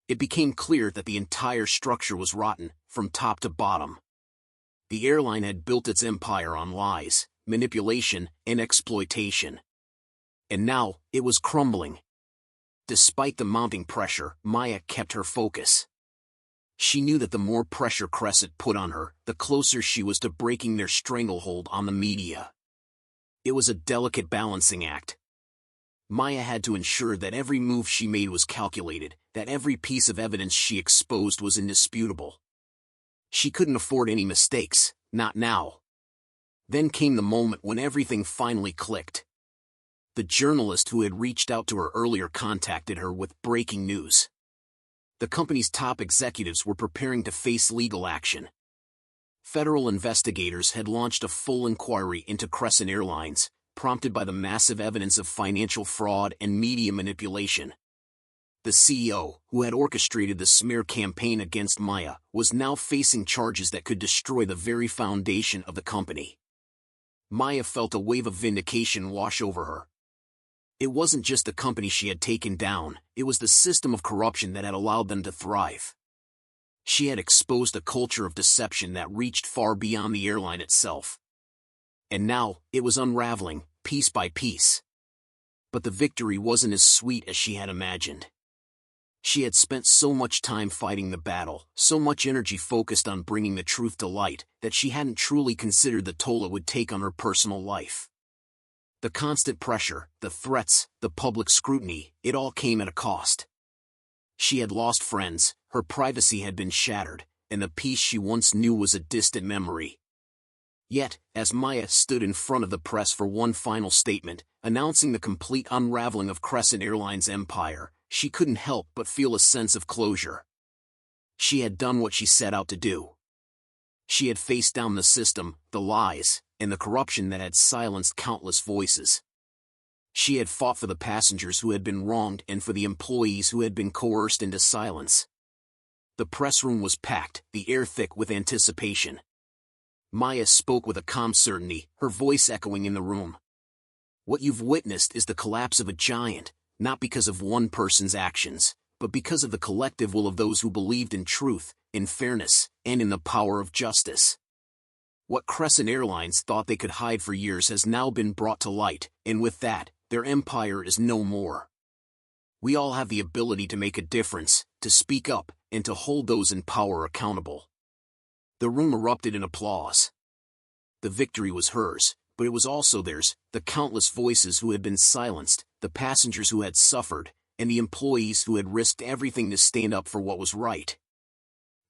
It became clear that the entire structure was rotten, from top to bottom. The airline had built its empire on lies, manipulation, and exploitation. And now, it was crumbling. Despite the mounting pressure, Maya kept her focus. She knew that the more pressure Crescent put on her, the closer she was to breaking their stranglehold on the media. It was a delicate balancing act. Maya had to ensure that every move she made was calculated, that every piece of evidence she exposed was indisputable. She couldn't afford any mistakes, not now. Then came the moment when everything finally clicked. The journalist who had reached out to her earlier contacted her with breaking news. The company's top executives were preparing to face legal action. Federal investigators had launched a full inquiry into Crescent Airlines, prompted by the massive evidence of financial fraud and media manipulation. The CEO, who had orchestrated the smear campaign against Maya, was now facing charges that could destroy the very foundation of the company. Maya felt a wave of vindication wash over her. It wasn't just the company she had taken down, it was the system of corruption that had allowed them to thrive. She had exposed a culture of deception that reached far beyond the airline itself. And now, it was unraveling, piece by piece. But the victory wasn't as sweet as she had imagined. She had spent so much time fighting the battle, so much energy focused on bringing the truth to light, that she hadn't truly considered the toll it would take on her personal life. The constant pressure, the threats, the public scrutiny, it all came at a cost. She had lost friends, her privacy had been shattered, and the peace she once knew was a distant memory. Yet, as Maya stood in front of the press for one final statement, announcing the complete unraveling of Crescent Airlines' empire, she couldn't help but feel a sense of closure. She had done what she set out to do. She had faced down the system, the lies, and the corruption that had silenced countless voices. She had fought for the passengers who had been wronged and for the employees who had been coerced into silence. The press room was packed, the air thick with anticipation. Maya spoke with a calm certainty, her voice echoing in the room. "What you've witnessed is the collapse of a giant, not because of one person's actions, but because of the collective will of those who believed in truth, in fairness, and in the power of justice. What Crescent Airlines thought they could hide for years has now been brought to light, and with that, their empire is no more. We all have the ability to make a difference, to speak up, and to hold those in power accountable." The room erupted in applause. The victory was hers, but it was also theirs, the countless voices who had been silenced, the passengers who had suffered, and the employees who had risked everything to stand up for what was right.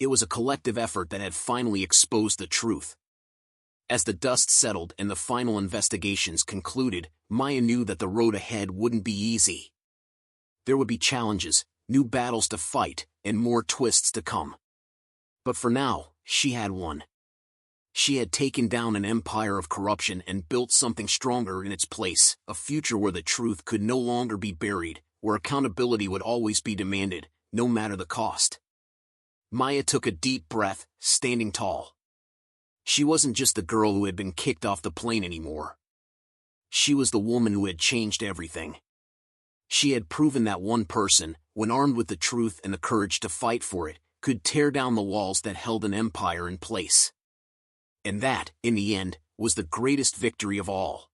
It was a collective effort that had finally exposed the truth. As the dust settled and the final investigations concluded, Maya knew that the road ahead wouldn't be easy. There would be challenges, new battles to fight, and more twists to come. But for now, she had one. She had taken down an empire of corruption and built something stronger in its place, a future where the truth could no longer be buried, where accountability would always be demanded, no matter the cost. Maya took a deep breath, standing tall. She wasn't just the girl who had been kicked off the plane anymore. She was the woman who had changed everything. She had proven that one person, when armed with the truth and the courage to fight for it, could tear down the walls that held an empire in place. And that, in the end, was the greatest victory of all.